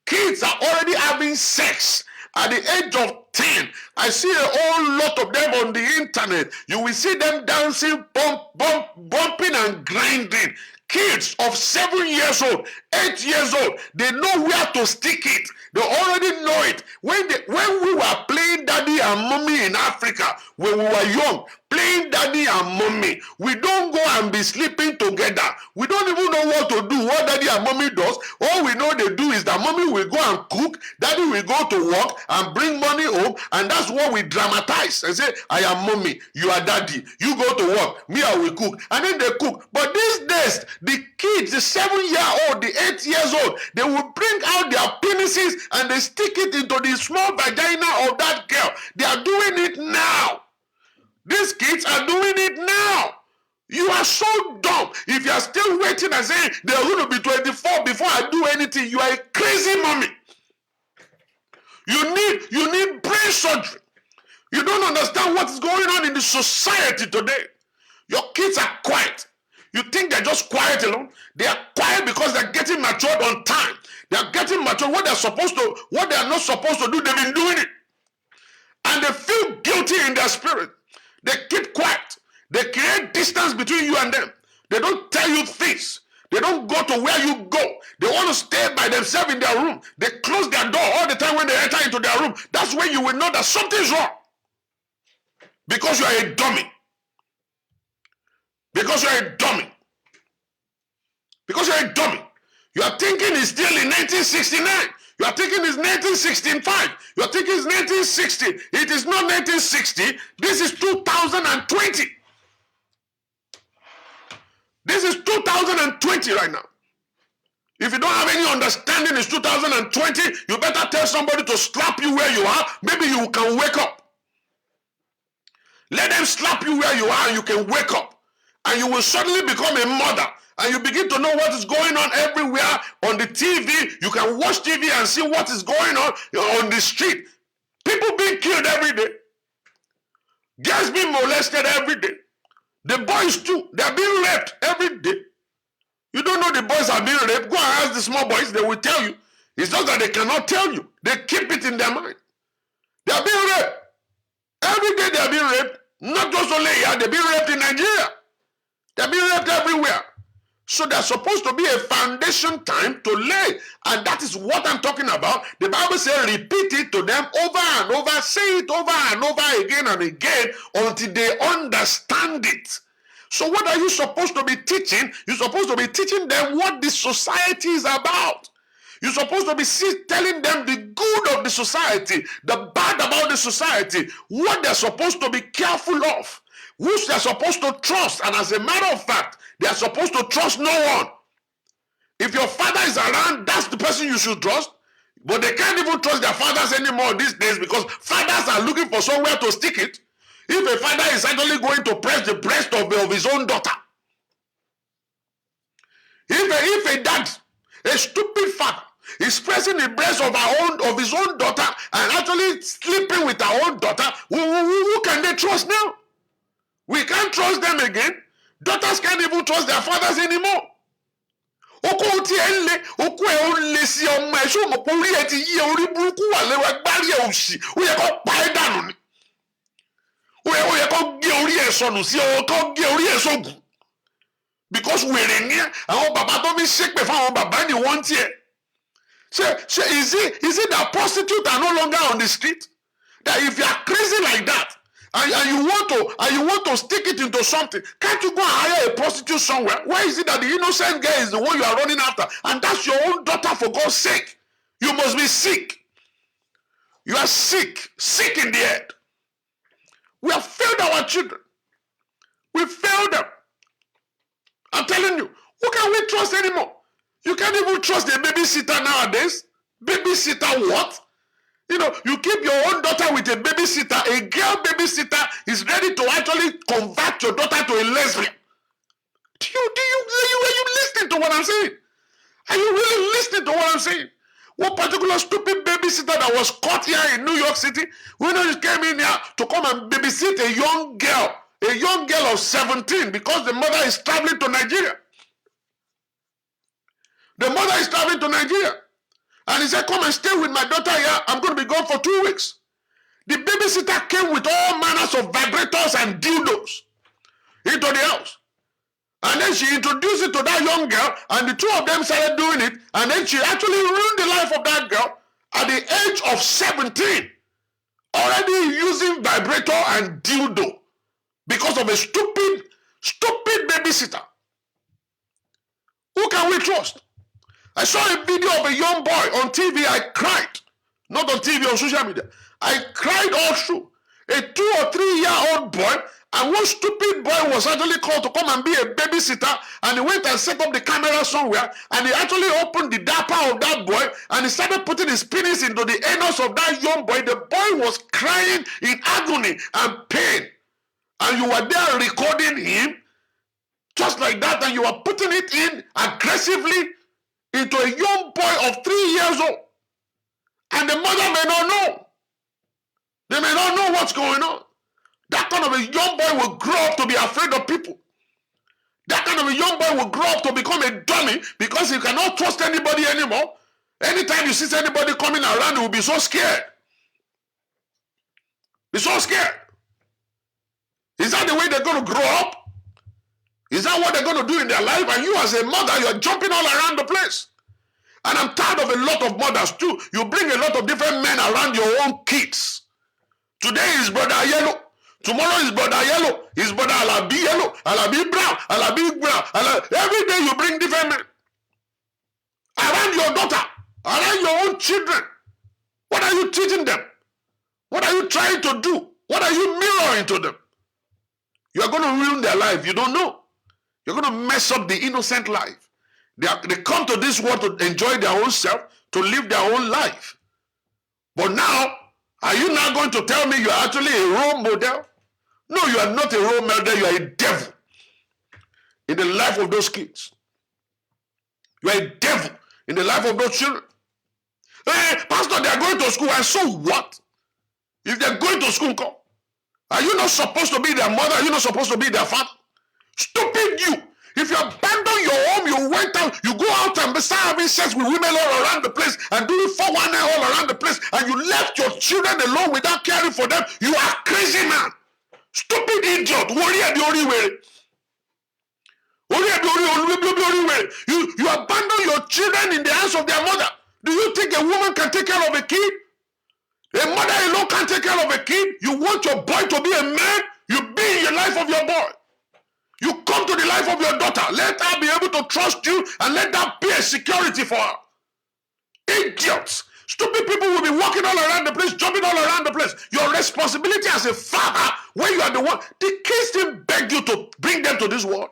kids are already having sex. At the age of 10, I see a whole lot of them on the internet. You will see them dancing, bumping and grinding. Kids of 7 years old, 8 years old, they know where to stick it. They already know it. When we were playing daddy and mommy in Africa, when we were young, playing daddy and mommy, we don't go and be sleeping together. We don't even know what to do, what daddy and mommy does. All we know they do is that mommy will go and cook, daddy will go to work and bring money home, and that's what we dramatize and say, I am mommy, you are daddy, you go to work, me I will cook, and then they cook. But these days, the kids, the 7-year-old, the 8 years old, they will bring out their penises and they stick it into the small vagina of that girl. They are doing it now. These kids are doing it now. You are so dumb. If you are still waiting and saying they are going to be 24 before I do anything, you are a crazy mommy. You need brain surgery. You don't understand what is going on in the society today. Your kids are quiet. You think they're just quiet alone? They are quiet because they're getting matured on time. They are getting matured. What they are not supposed to do, they've been doing it. And they feel guilty in their spirit. They keep quiet. They create distance between you and them. They don't tell you things. They don't go to where you go. They want to stay by themselves in their room. They close their door all the time when they enter into their room. That's when you will know that something's wrong. Because you are a dummy. Because you're a dummy. Because you're a dummy. You are thinking it's still in 1969. You are thinking it's 1965. You are thinking it's 1960. It is not 1960. This is 2020. This is 2020 right now. If you don't have any understanding, it's 2020. You better tell somebody to slap you where you are. Maybe you can wake up. Let them slap you where you are and you can wake up. And you will suddenly become a mother. And you begin to know what is going on everywhere on the TV. You can watch TV and see what is going on the street. People being killed every day. Girls being molested every day. The boys too, they're being raped every day. You don't know the boys are being raped. Go and ask the small boys, they will tell you. It's not that they cannot tell you. They keep it in their mind. They are being raped. Every day they are being raped. Not just only here, they're being raped in Nigeria. They're being raped everywhere. So there's supposed to be a foundation time to lay. And that is what I'm talking about. The Bible says repeat it to them over and over. Say it over and over again and again until they understand it. So what are you supposed to be teaching? You're supposed to be teaching them what this society is about. You're supposed to be telling them the good of the society, the bad about the society, what they're supposed to be careful of, who they're supposed to trust. And as a matter of fact, they are supposed to trust no one. If your father is around, that's the person you should trust. But they can't even trust their fathers anymore these days because fathers are looking for somewhere to stick it. If a father is actually going to press the breast of his own daughter. If a dad, a stupid father, is pressing the breast of his own daughter and actually sleeping with her own daughter, who can they trust now? We can't trust them again. Daughters can't even trust their fathers anymore. Because we're in here, and Baba don't be sick before Baba ni want here. So is it that prostitutes are no longer on the street? That if you are crazy like that, and you want to stick it into something, can't you go and hire a prostitute somewhere? Why is it that the innocent girl is the one you are running after? And that's your own daughter, for God's sake. You must be sick. You are sick in the head. We have failed our children. We failed them. I'm telling you, who can we trust anymore? You can't even trust a babysitter nowadays. Babysitter what? You know, you keep your own daughter with a babysitter. A girl babysitter is ready to actually convert your daughter to a lesbian. Are you listening to what I'm saying? Are you really listening to what I'm saying? One particular stupid babysitter that was caught here in New York City, when he came in here to come and babysit a young girl of 17 because the mother is traveling to Nigeria. The mother is traveling to Nigeria. And he said, come and stay with my daughter here. I'm going to be gone for 2 weeks. The babysitter came with all manners of vibrators and dildos into the house. And then she introduced it to that young girl, and the two of them started doing it, and then she actually ruined the life of that girl at the age of 17, already using vibrator and dildo because of a stupid babysitter. Who can we trust? I saw a video of a young boy on TV. I cried. Not on TV, on social media. I cried all through. A 2 or 3 year old boy, and one stupid boy was actually called to come and be a babysitter, and he went and set up the camera somewhere, and he actually opened the diaper of that boy, and he started putting his penis into the anus of that young boy. The boy was crying in agony and pain. And you were there recording him, just like that, and you were putting it in aggressively into a young boy of 3 years old. And the mother may not know. They may not know what's going on. That kind of a young boy will grow up to be afraid of people. That kind of a young boy will grow up to become a dummy because he cannot trust anybody anymore. Anytime you see anybody coming around, he will be so scared. Be so scared. Is that the way they're going to grow up? Is that what they're going to do in their life? And you as a mother, you're jumping all around the place. And I'm tired of a lot of mothers too. You bring a lot of different men around your own kids. Today is Brother Yellow. Tomorrow is brother yellow, his brother Alabi yellow, Alabi brown, Alabi brown. Every day you bring different men around your daughter, around your own children. What are you teaching them? What are you trying to do? What are you mirroring to them? You are going to ruin their life. You don't know. You're going to mess up the innocent life. They come to this world to enjoy their own self, to live their own life. But now, are you now going to tell me you are actually a role model? No, you are not a role model. You are a devil in the life of those kids. You are a devil in the life of those children. Hey, Pastor, they are going to school, and so what? If they are going to school, come. Are you not supposed to be their mother? Are you not supposed to be their father? Stupid you. If you abandon your home, you went out, you go out and start having sex with women all around the place and doing 419 all around the place, and you left your children alone without caring for them, you are crazy, man. Stupid idiot. You abandon your children in the hands of their mother. Do you think a woman can take care of a kid? A mother alone can't take care of a kid. You want your boy to be a man, you be in the life of your boy. You come to the life of your daughter. Let her be able to trust you and let that be a security for her. Idiots. Stupid people will be walking all around the place, jumping all around the place. Your responsibility as a father, when you are the one, the kids didn't beg you to bring them to this world.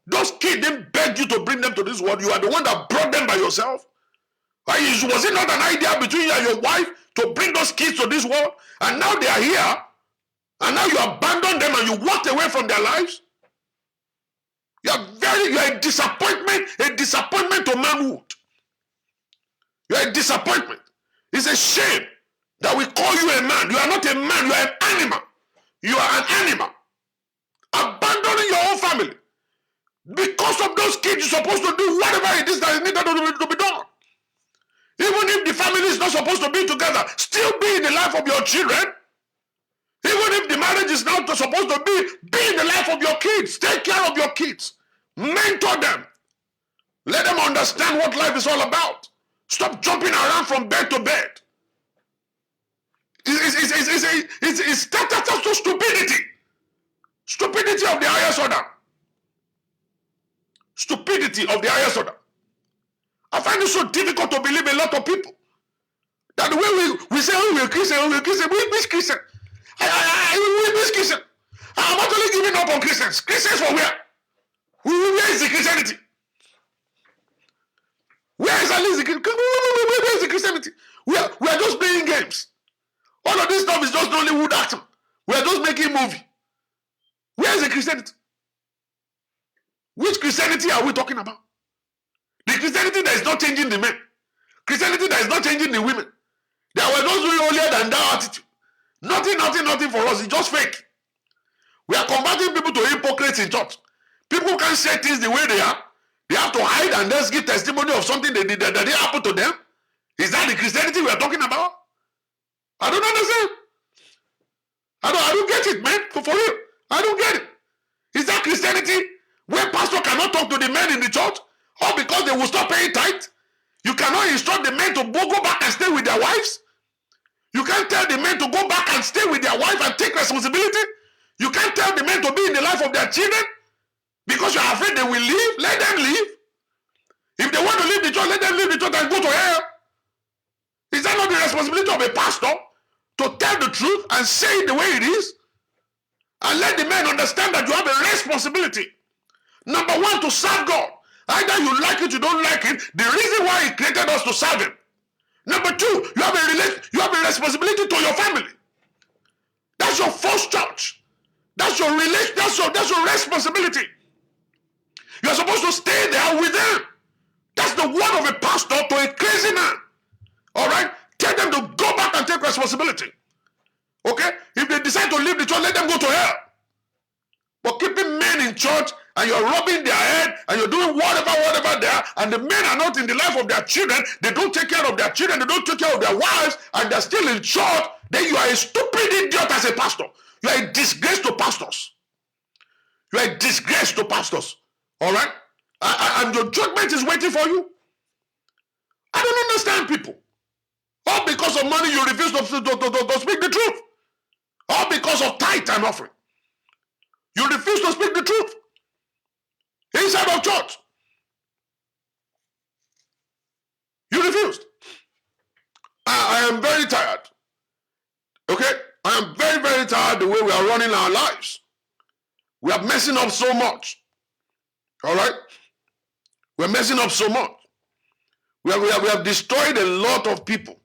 Those kids didn't beg you to bring them to this world. You are the one that brought them by yourself. Was it not an idea between you and your wife to bring those kids to this world? And now they are here, and now you abandon them and you walked away from their lives? You are a disappointment to manhood. You are a disappointment. It's a shame that we call you a man. You are not a man, you are an animal. You are an animal. Abandoning your own family. Because of those kids, you're supposed to do whatever it is that is needed to be done. Even if the family is not supposed to be together, still be in the life of your children. Even if the marriage is not supposed to be in the life of your kids. Take care of your kids. Mentor them. Let them understand what life is all about. Stop jumping around from bed to bed. It's that's stupidity. Stupidity of the highest order. Stupidity of the highest order. I find it so difficult to believe a lot of people. That the way we say, oh, we're Christian, which Christian? Which Christian? I'm actually giving up on Christians. Christians for where? Where is the Christianity? Where is the Christianity? We are just playing games. All of this stuff is just Hollywood acting. We are just making a movie. Where is the Christianity? Which Christianity are we talking about? The Christianity that is not changing the men. Christianity that is not changing the women. They were just doing holier than thou attitude. Nothing for us. It's just fake. We are converting people to hypocrites in church. People can't say things the way they are. They have to hide and just give testimony of something that didn't happen to them. Is that the Christianity we are talking about? I don't understand. I don't get it, man. For real. I don't get it. Is that Christianity where pastor cannot talk to the men in the church? Or because they will stop paying tithe? You cannot instruct the men to go back and stay with their wives? You can't tell the men to go back and stay with their wife and take responsibility? You can't tell the men to be in the life of their children? Because you are afraid they will leave? Let them leave. If they want to leave the church, let them leave the church and go to hell. Is that not the responsibility of a pastor to tell the truth and say it the way it is? And let the men understand that you have a responsibility. Number one, to serve God. Either you like it, you don't like it. The reason why He created us to serve Him. Number two, you have a responsibility to your family. That's your first church. That's your relation. That's your responsibility. You are supposed to stay there with them. That's the word of a pastor to a crazy man. All right? Tell them to go back and take responsibility. Okay? If they decide to leave the church, let them go to hell. But keeping men in church and you're rubbing their head and you're doing whatever there, and the men are not in the life of their children, they don't take care of their children, they don't take care of their wives, and they're still in church, then you are a stupid idiot as a pastor. You are a disgrace to pastors. You are a disgrace to pastors. All right? And your judgment is waiting for you. I don't understand people. All because of money you refuse to speak the truth. All because because of tithe and offering. You refuse to speak the truth inside of church. You refused. I am very tired. Okay? I am very, very tired the way we are running our lives. We are messing up so much. All right? We're messing up so much. We have destroyed a lot of people.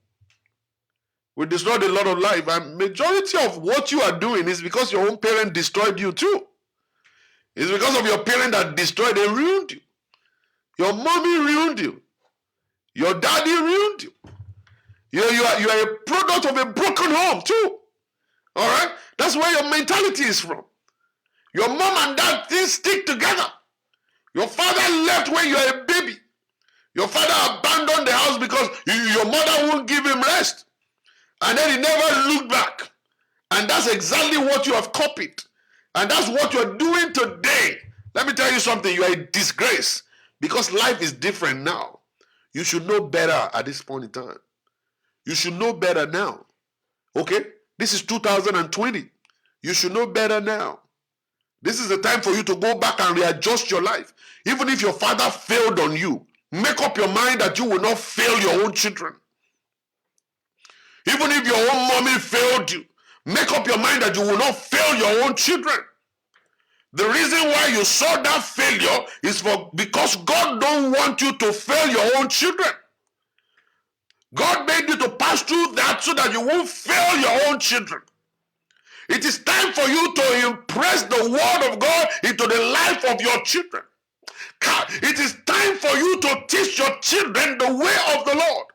We destroyed a lot of life. And majority of what you are doing is because your own parent destroyed you too. It's because of your parent that destroyed and ruined you. Your mommy ruined you. Your daddy ruined you. You are a product of a broken home too. All right? That's where your mentality is from. Your mom and dad didn't stick together. Your father left when you were a baby. Your father abandoned the house because your mother wouldn't give him rest. And then he never looked back. And that's exactly what you have copied. And that's what you're doing today. Let me tell you something. You are a disgrace. Because life is different now. You should know better at this point in time. You should know better now. Okay? This is 2020. You should know better now. This is the time for you to go back and readjust your life. Even if your father failed on you, make up your mind that you will not fail your own children. Even if your own mommy failed you, make up your mind that you will not fail your own children. The reason why you saw that failure is because God don't want you to fail your own children. God made you to pass through that so that you won't fail your own children. It is time for you to impress the word of God into the life of your children. It is time for you to teach your children the way of the Lord.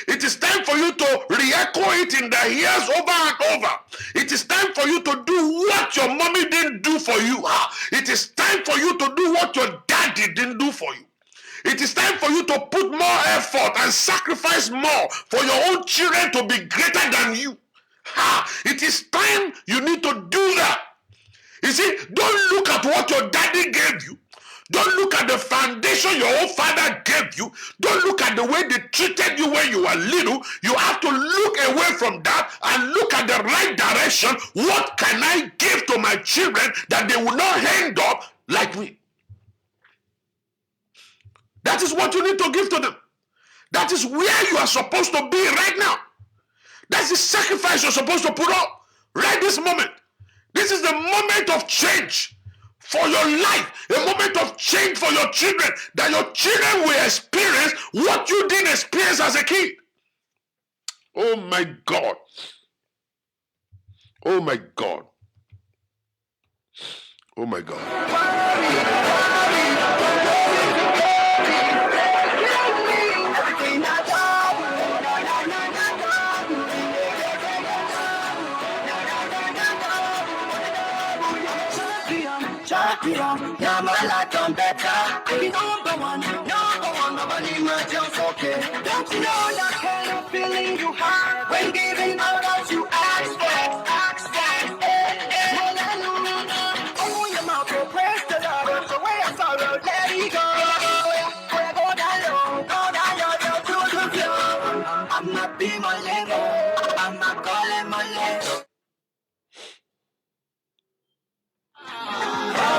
It is time for you to re-echo it in their ears over and over. It is time for you to do what your mommy didn't do for you. It is time for you to do what your daddy didn't do for you. It is time for you to put more effort and sacrifice more for your own children to be greater than you. It is time you need to do that. You see, don't look at what your daddy gave you. Don't look at the foundation your own father gave you. Don't look at the way they treated you when you were little. You have to look away from that and look at the right direction. What can I give to my children that they will not end up like me? That is what you need to give to them. That is where you are supposed to be right now. That's the sacrifice you're supposed to put up right this moment. This is the moment of change for your life, a moment of change for your children, that your children will experience what you didn't experience as a kid. Oh my God. Oh my God. Oh my God. Yeah, my life done better. I be number one, nobody much else okay. Don't you know that kind of feeling you have when giving out as you ask. Open your mouth to praise the Lord. So where your sorrow, let it go. Where go down low, to the floor. I'm not being my level, I'm not calling my level.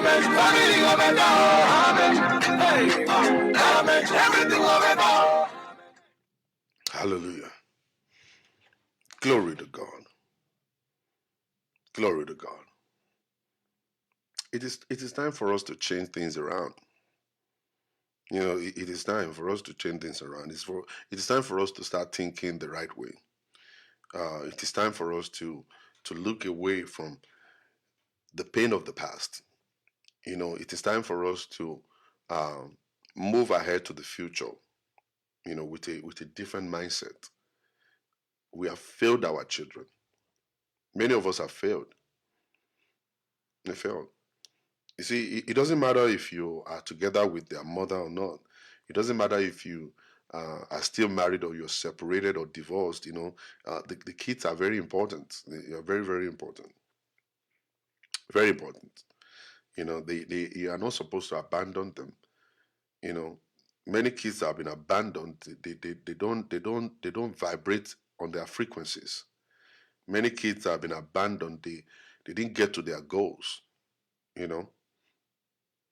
Everything of it all. Everything of it all. Hallelujah. Glory to God. Glory to God. It is time for us to change things around. You know, it is time for us to change things around. It is time for us to start thinking the right way. It is time for us to look away from the pain of the past. You know, it is time for us to move ahead to the future. You know, with a different mindset. We have failed our children. Many of us have failed. They failed. You see, it doesn't matter if you are together with their mother or not. It doesn't matter if you are still married or you're separated or divorced. You know, the kids are very important. They are very, very important. Very important. You know, you are not supposed to abandon them. You know, many kids have been abandoned. They don't vibrate on their frequencies. Many kids have been abandoned. They didn't get to their goals, you know.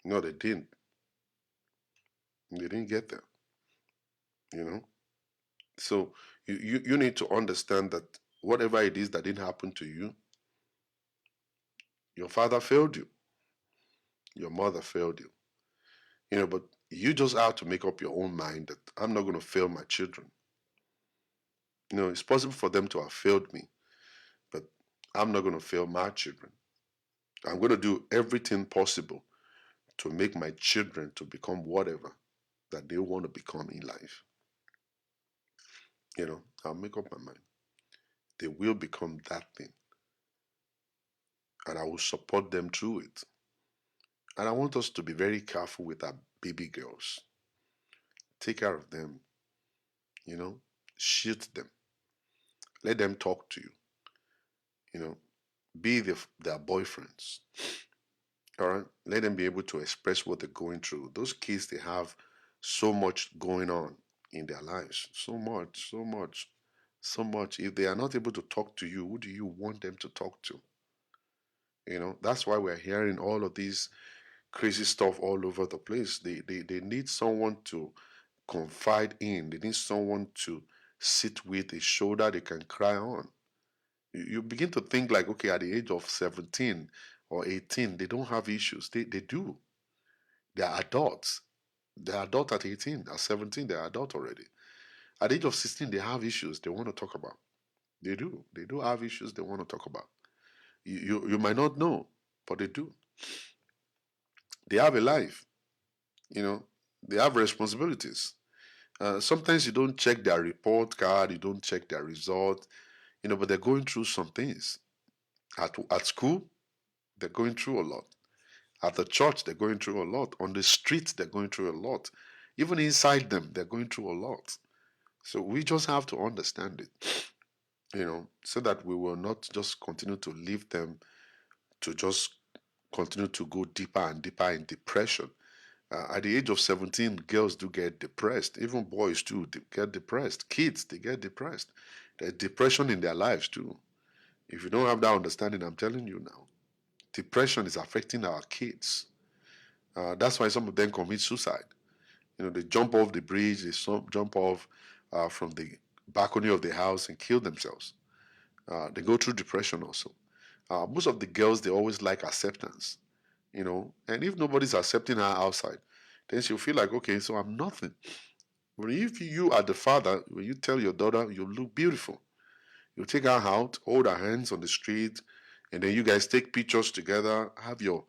No, they didn't. They didn't get there, you know. So you need to understand that whatever it is that didn't happen to you, your father failed you, your mother failed you, but you just have to make up your own mind that I'm not going to fail my children. It's possible for them to have failed me, but I'm not going to fail my children. I'm going to do everything possible to make my children to become whatever that they want to become in life. I'll make up my mind. They will become that thing, and I will support them through it. And I want us to be very careful with our baby girls. Take care of them, you know, shield them, let them talk to you, you know, be their boyfriends. All right, let them be able to express what they're going through. Those kids, they have so much going on in their lives, so much, so much, so much. If they are not able to talk to you, who do you want them to talk to? That's why we're hearing all of these crazy stuff all over the place. They need someone to confide in. They need someone to sit with, a shoulder they can cry on. You begin to think like, okay, at the age of 17 or 18, they don't have issues. They do. They are adults. They are adult at 18. At 17, they are adult already. At the age of 16, they have issues they want to talk about. They do. They do have issues they want to talk about. You might not know, but they do. They have a life. You know, they have responsibilities. Sometimes you don't check their report card, you don't check their result, but they're going through some things. At school, they're going through a lot. At the church, they're going through a lot. On the street, they're going through a lot. Even inside them, they're going through a lot. So we just have to understand it, so that we will not just continue to leave them to just continue to go deeper and deeper in depression. At the age of 17, girls do get depressed. Even boys too get depressed. Kids, they get depressed. There's depression in their lives too. If you don't have that understanding, I'm telling you now, depression is affecting our kids. That's why some of them commit suicide. They jump off the bridge, they jump off from the balcony of the house and kill themselves. They go through depression also. Most of the girls, they always like acceptance, and if nobody's accepting her outside, then she'll feel like, okay, so I'm nothing. But if you are the father, when you tell your daughter you look beautiful, you take her out, hold her hands on the street, and then you guys take pictures together, have your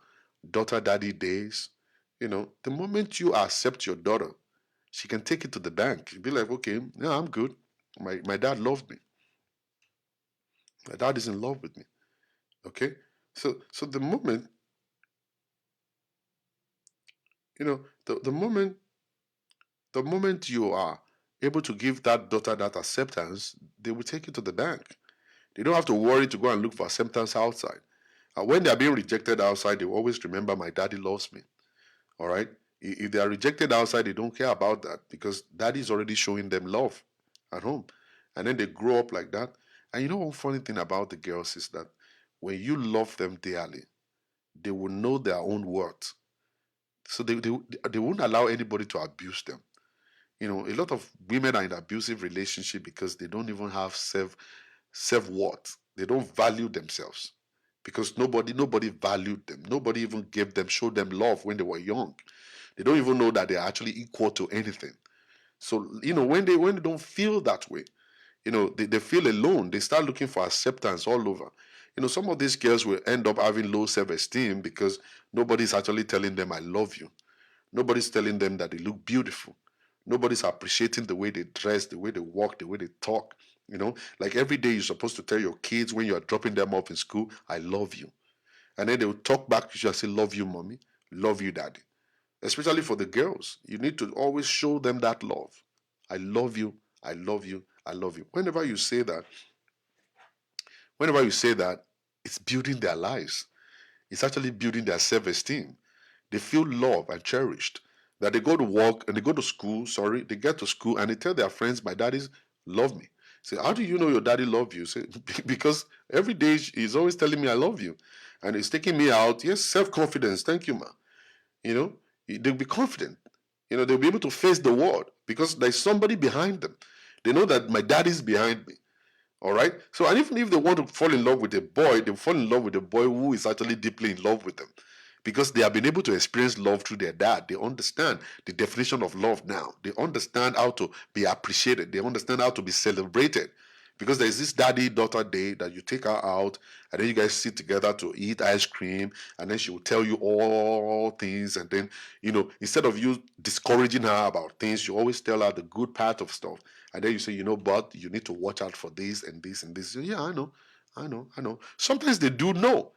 daughter daddy days. The moment you accept your daughter, she can take it to the bank. Be like, okay, yeah, I'm good. My dad loved me. My dad is in love with me. Okay? So the moment, the moment you are able to give that daughter that acceptance, they will take it to the bank. They don't have to worry to go and look for acceptance outside. And when they are being rejected outside, they will always remember my daddy loves me. All right? If they are rejected outside, they don't care about that because daddy is already showing them love at home. And then they grow up like that. And one funny thing about the girls is that when you love them dearly, they will know their own worth. So they won't allow anybody to abuse them. A lot of women are in abusive relationship because they don't even have self-worth. They don't value themselves because nobody valued them. Nobody even gave them, showed them love when they were young. They don't even know that they're actually equal to anything. So, when they don't feel that way, they feel alone. They start looking for acceptance all over. Some of these girls will end up having low self-esteem because nobody's actually telling them, I love you. Nobody's telling them that they look beautiful. Nobody's appreciating the way they dress, the way they walk, the way they talk. Like every day you're supposed to tell your kids when you're dropping them off in school, I love you. And then they will talk back to you and say, love you, mommy, love you, daddy. Especially for the girls, you need to always show them that love. I love you, I love you, I love you. Whenever you say that, it's building their lives. It's actually building their self-esteem. They feel loved and cherished. That they go to work and they go to school, they get to school and they tell their friends, my daddies love me. Say, how do you know your daddy love you? Say, because every day he's always telling me I love you, and he's taking me out. Yes, self-confidence. Thank you, ma. You know, they'll be confident. You know, they'll be able to face the world because there's somebody behind them. They know that my daddy's behind me. All right. So, and even if they want to fall in love with a boy, they fall in love with a boy who is actually deeply in love with them because they have been able to experience love through their dad. They understand the definition of love now. They understand how to be appreciated. They understand how to be celebrated. Because there's this daddy daughter day that you take her out and then you guys sit together to eat ice cream and then she will tell you all things. And then, you know, instead of you discouraging her about things, you always tell her the good part of stuff. And then you say, you know, but you need to watch out for this and this and this. Yeah, I know. Sometimes they do know.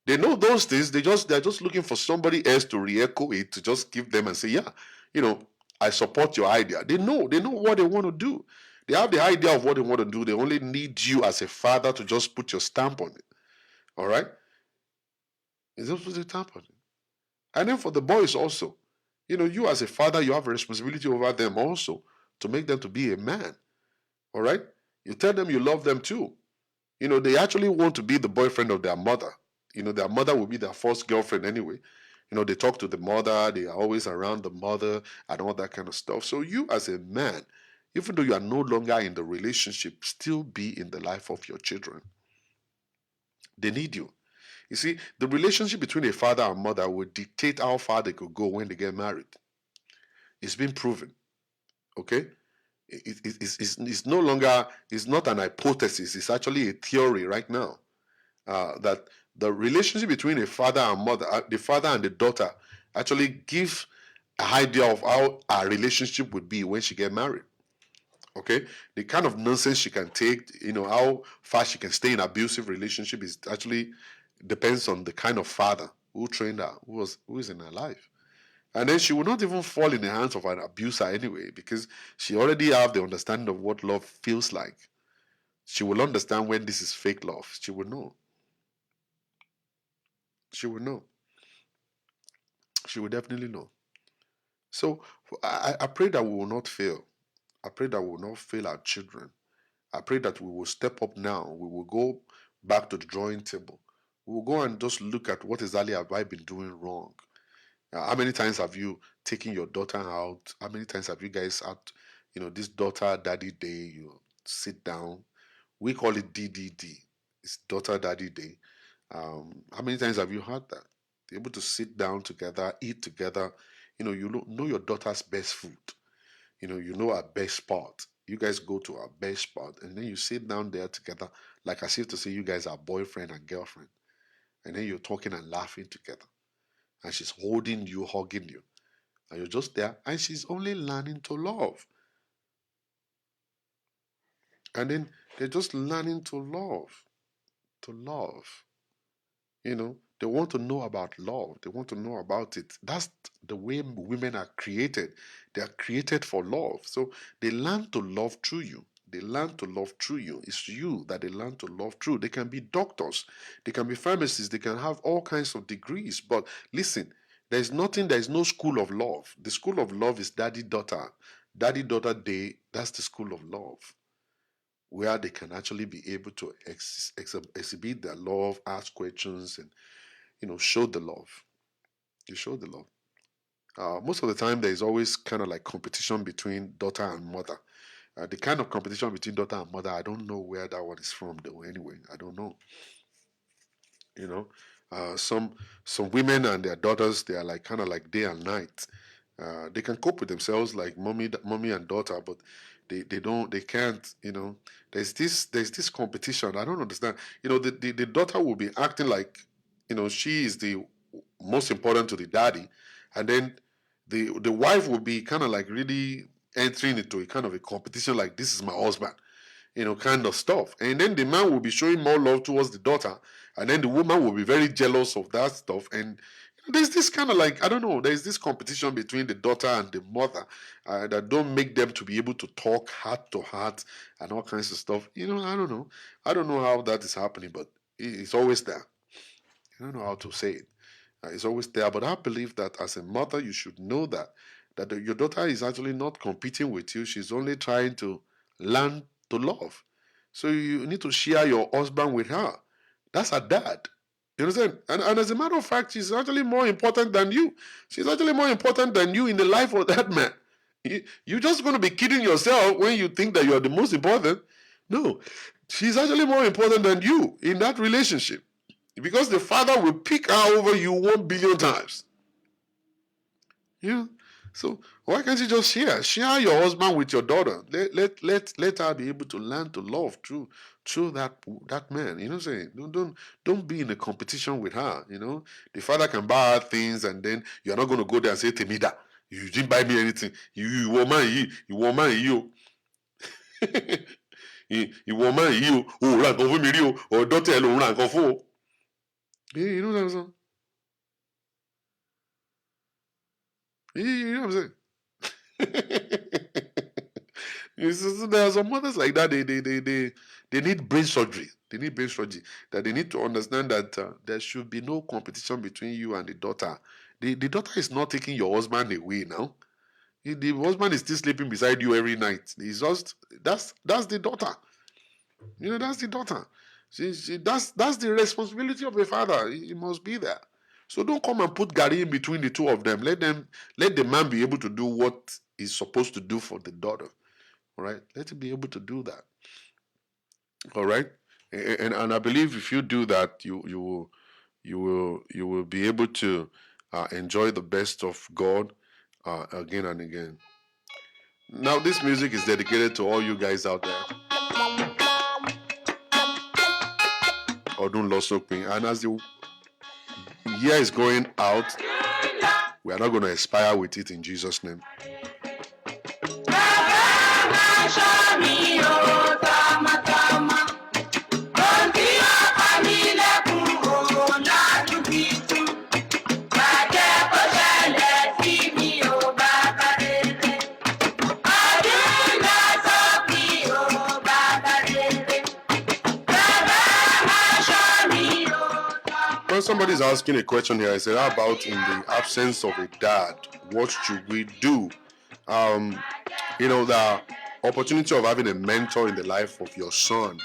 They know those things. They're just looking for somebody else to re-echo it, to just give them and say, yeah, you know, I support your idea. They know what they want to do. They have the idea of what they want to do. They only need you as a father to just put your stamp on it. All right? You just put your stamp on it. And then for the boys also, you know, you as a father, you have a responsibility over them also to make them to be a man. All right? You tell them you love them too. You know, they actually want to be the boyfriend of their mother. You know, their mother will be their first girlfriend anyway. You know, they talk to the mother, they are always around the mother and all that kind of stuff. So you as a man, even though you are no longer in the relationship, still be in the life of your children. They need you. You see, the relationship between a father and mother will dictate how far they could go when they get married. It's been proven, okay? It's no longer, it's not an hypothesis, it's actually a theory right now. That the relationship between a father and mother, the father and the daughter, actually give an idea of how our relationship would be when she get married. Okay, the kind of nonsense she can take, you know, how far she can stay in abusive relationship is actually depends on the kind of father who trained her, who is in her life. And then she will not even fall in the hands of an abuser anyway, because she already have the understanding of what love feels like. She will understand when this is fake love. She will know. She will know. She will definitely know. So I pray that we will not fail. I pray that we will not fail our children. I pray that we will step up now. We will go back to the drawing table. We will go and just look at what exactly have I been doing wrong. How many times have you taken your daughter out? How many times have you guys had, you know, this daughter daddy day? You sit down. We call it DDD. It's daughter daddy day. How many times have you had that? Be able to sit down together, eat together. You know your daughter's best food. You know our best spot. You guys go to our best spot, and then you sit down there together, like as if to say you guys are boyfriend and girlfriend, and then you're talking and laughing together, and she's holding you, hugging you, and you're just there, and she's only learning to love, and then they're just learning to love. They want to know about love. They want to know about it. That's the way women are created. They are created for love. So they learn to love through you. They learn to love through you. It's you that they learn to love through. They can be doctors. They can be pharmacists. They can have all kinds of degrees. But listen, there is no school of love. The school of love is daddy daughter. Daddy daughter day, that's the school of love, where they can actually be able to exhibit their love, ask questions, and show the love. You show the love. Most of the time, there is always kind of like competition between daughter and mother. The kind of competition between daughter and mother, I don't know where that one is from, though. Anyway, I don't know. You know, some women and their daughters, they are like kind of like day and night. They can cope with themselves like mommy and daughter, but they can't. There's this competition. I don't understand. The daughter will be acting like she is the most important to the daddy, and then the wife will be kind of like really entering into a kind of a competition, like this is my husband, kind of stuff. And then the man will be showing more love towards the daughter, and then the woman will be very jealous of that stuff. And there's this kind of like, I don't know, there's this competition between the daughter and the mother that don't make them to be able to talk heart to heart and all kinds of stuff. I don't know. I don't know how that is happening, but it's always there. I don't know how to say it. It's always there. But I believe that as a mother, you should know that your daughter is actually not competing with you. She's only trying to learn to love. So you need to share your husband with her. That's her dad. You understand? And as a matter of fact, she's actually more important than you. She's actually more important than you in the life of that man. You're just going to be kidding yourself when you think that you're the most important. No, she's actually more important than you in that relationship, because the father will pick her over you 1 billion times. Yeah. So why can't you just share your husband with your daughter? Let her be able to learn to love through that man. You know what I'm saying? Don't be in a competition with her. You know, the father can buy her things, and then you're not going to go there and say, Temida, you didn't buy me anything. You woman, you. You woman, you. Oh, rank of me, or daughter, rank of four. You know what I'm saying? You know what I'm saying? So there are some mothers like that. They need brain surgery. They need brain surgery. That they need to understand that there should be no competition between you and the daughter. The daughter is not taking your husband away now. The husband is still sleeping beside you every night. It's just that's the daughter. You know, that's the daughter. That's the responsibility of a father. He must be there. So don't come and put Gary in between the two of them. Let the man be able to do what he's supposed to do for the daughter. All right, let him be able to do that. All right, and I believe if you do that, you will be able to enjoy the best of God again and again. Now, this music is dedicated to all you guys out there. Odun Losokpin, and as the year is going out, we are not going to expire with it in Jesus' name. When somebody's asking a question here, I said, how about in the absence of a dad, what should we do? You know, the opportunity of having a mentor in the life of your son,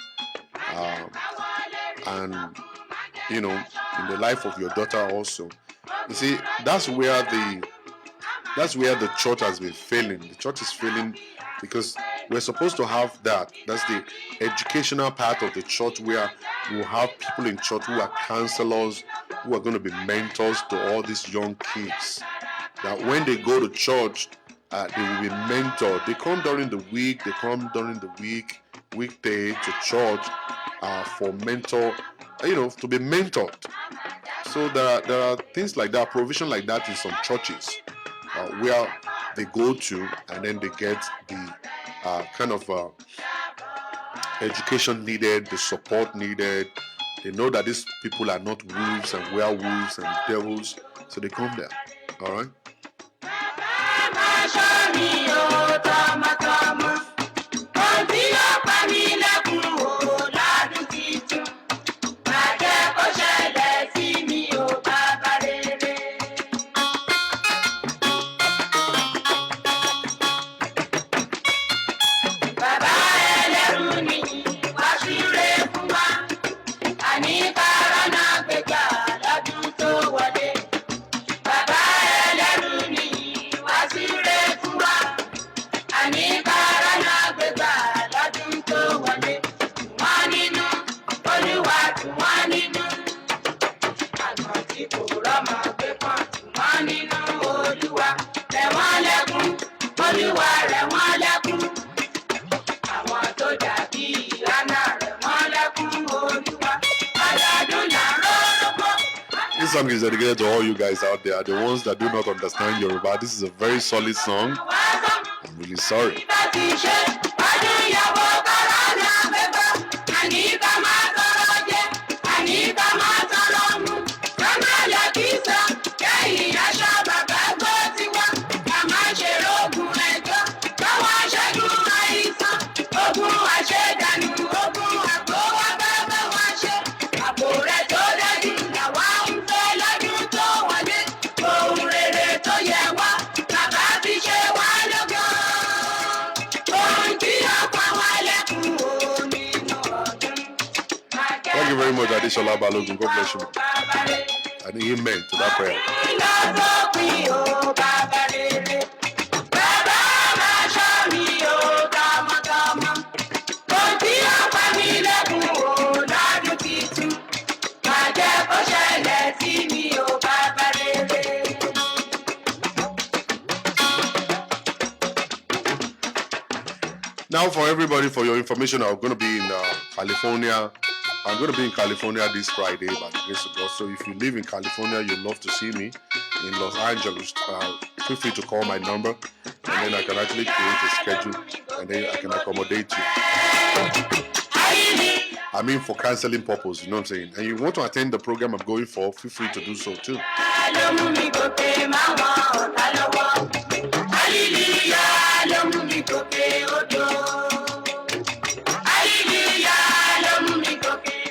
and, you know, in the life of your daughter also. You see, that's where the church has been failing. The church is failing because we're supposed to have that. That's the educational part of the church, where you have people in church who are counselors, who are going to be mentors to all these young kids. That when they go to church, they will be mentored. They come during the week, weekday to church for mentor, to be mentored. So there are things like that, provision like that in some churches where they go to and then they get the kind of education needed, the support needed. They know that these people are not wolves and werewolves and devils, so they come there. All right. This song is dedicated to all you guys out there, the ones that do not understand Yoruba. This is a very solid song. I'm really sorry. Daddy Shola Balogun. God bless you. And amen to that prayer. Now, for everybody, for your information, I'm going to be in California. I'm going to be in California this Friday by the grace of God. So if you live in California, you'd love to see me in Los Angeles, feel free to call my number, and then I can actually create a schedule, and then I can accommodate you. I mean, for counseling purpose, you know what I'm saying? And you want to attend the program I'm going for, feel free to do so too.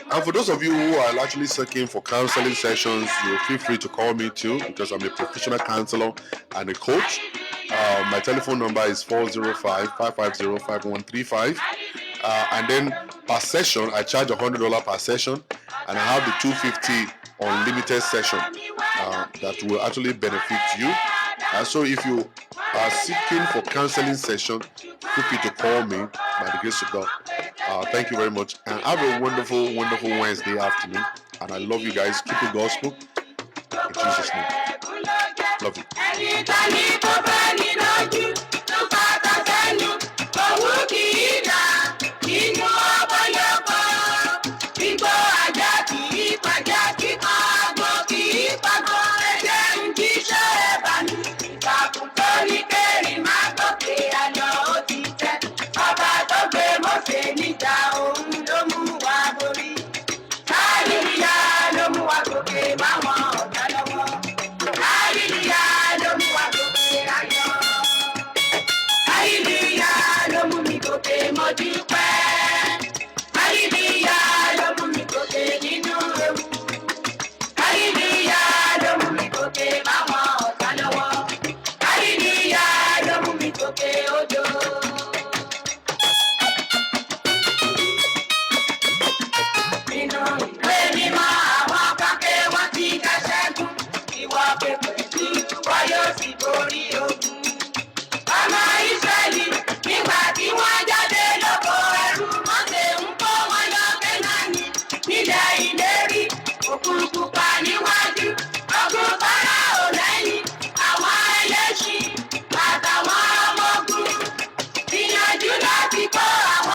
And for those of you who are actually searching for counseling sessions, you feel free to call me too, because I'm a professional counselor and a coach. My telephone number is 405-550-5135. And then per session, I charge $100 per session, and I have the $250 unlimited session that will actually benefit you. So if you are seeking for counseling session, feel free to call me by the grace of God. Thank you very much, and have a wonderful, wonderful Wednesday afternoon. And I love you guys. Keep the gospel in Jesus' name. Love you.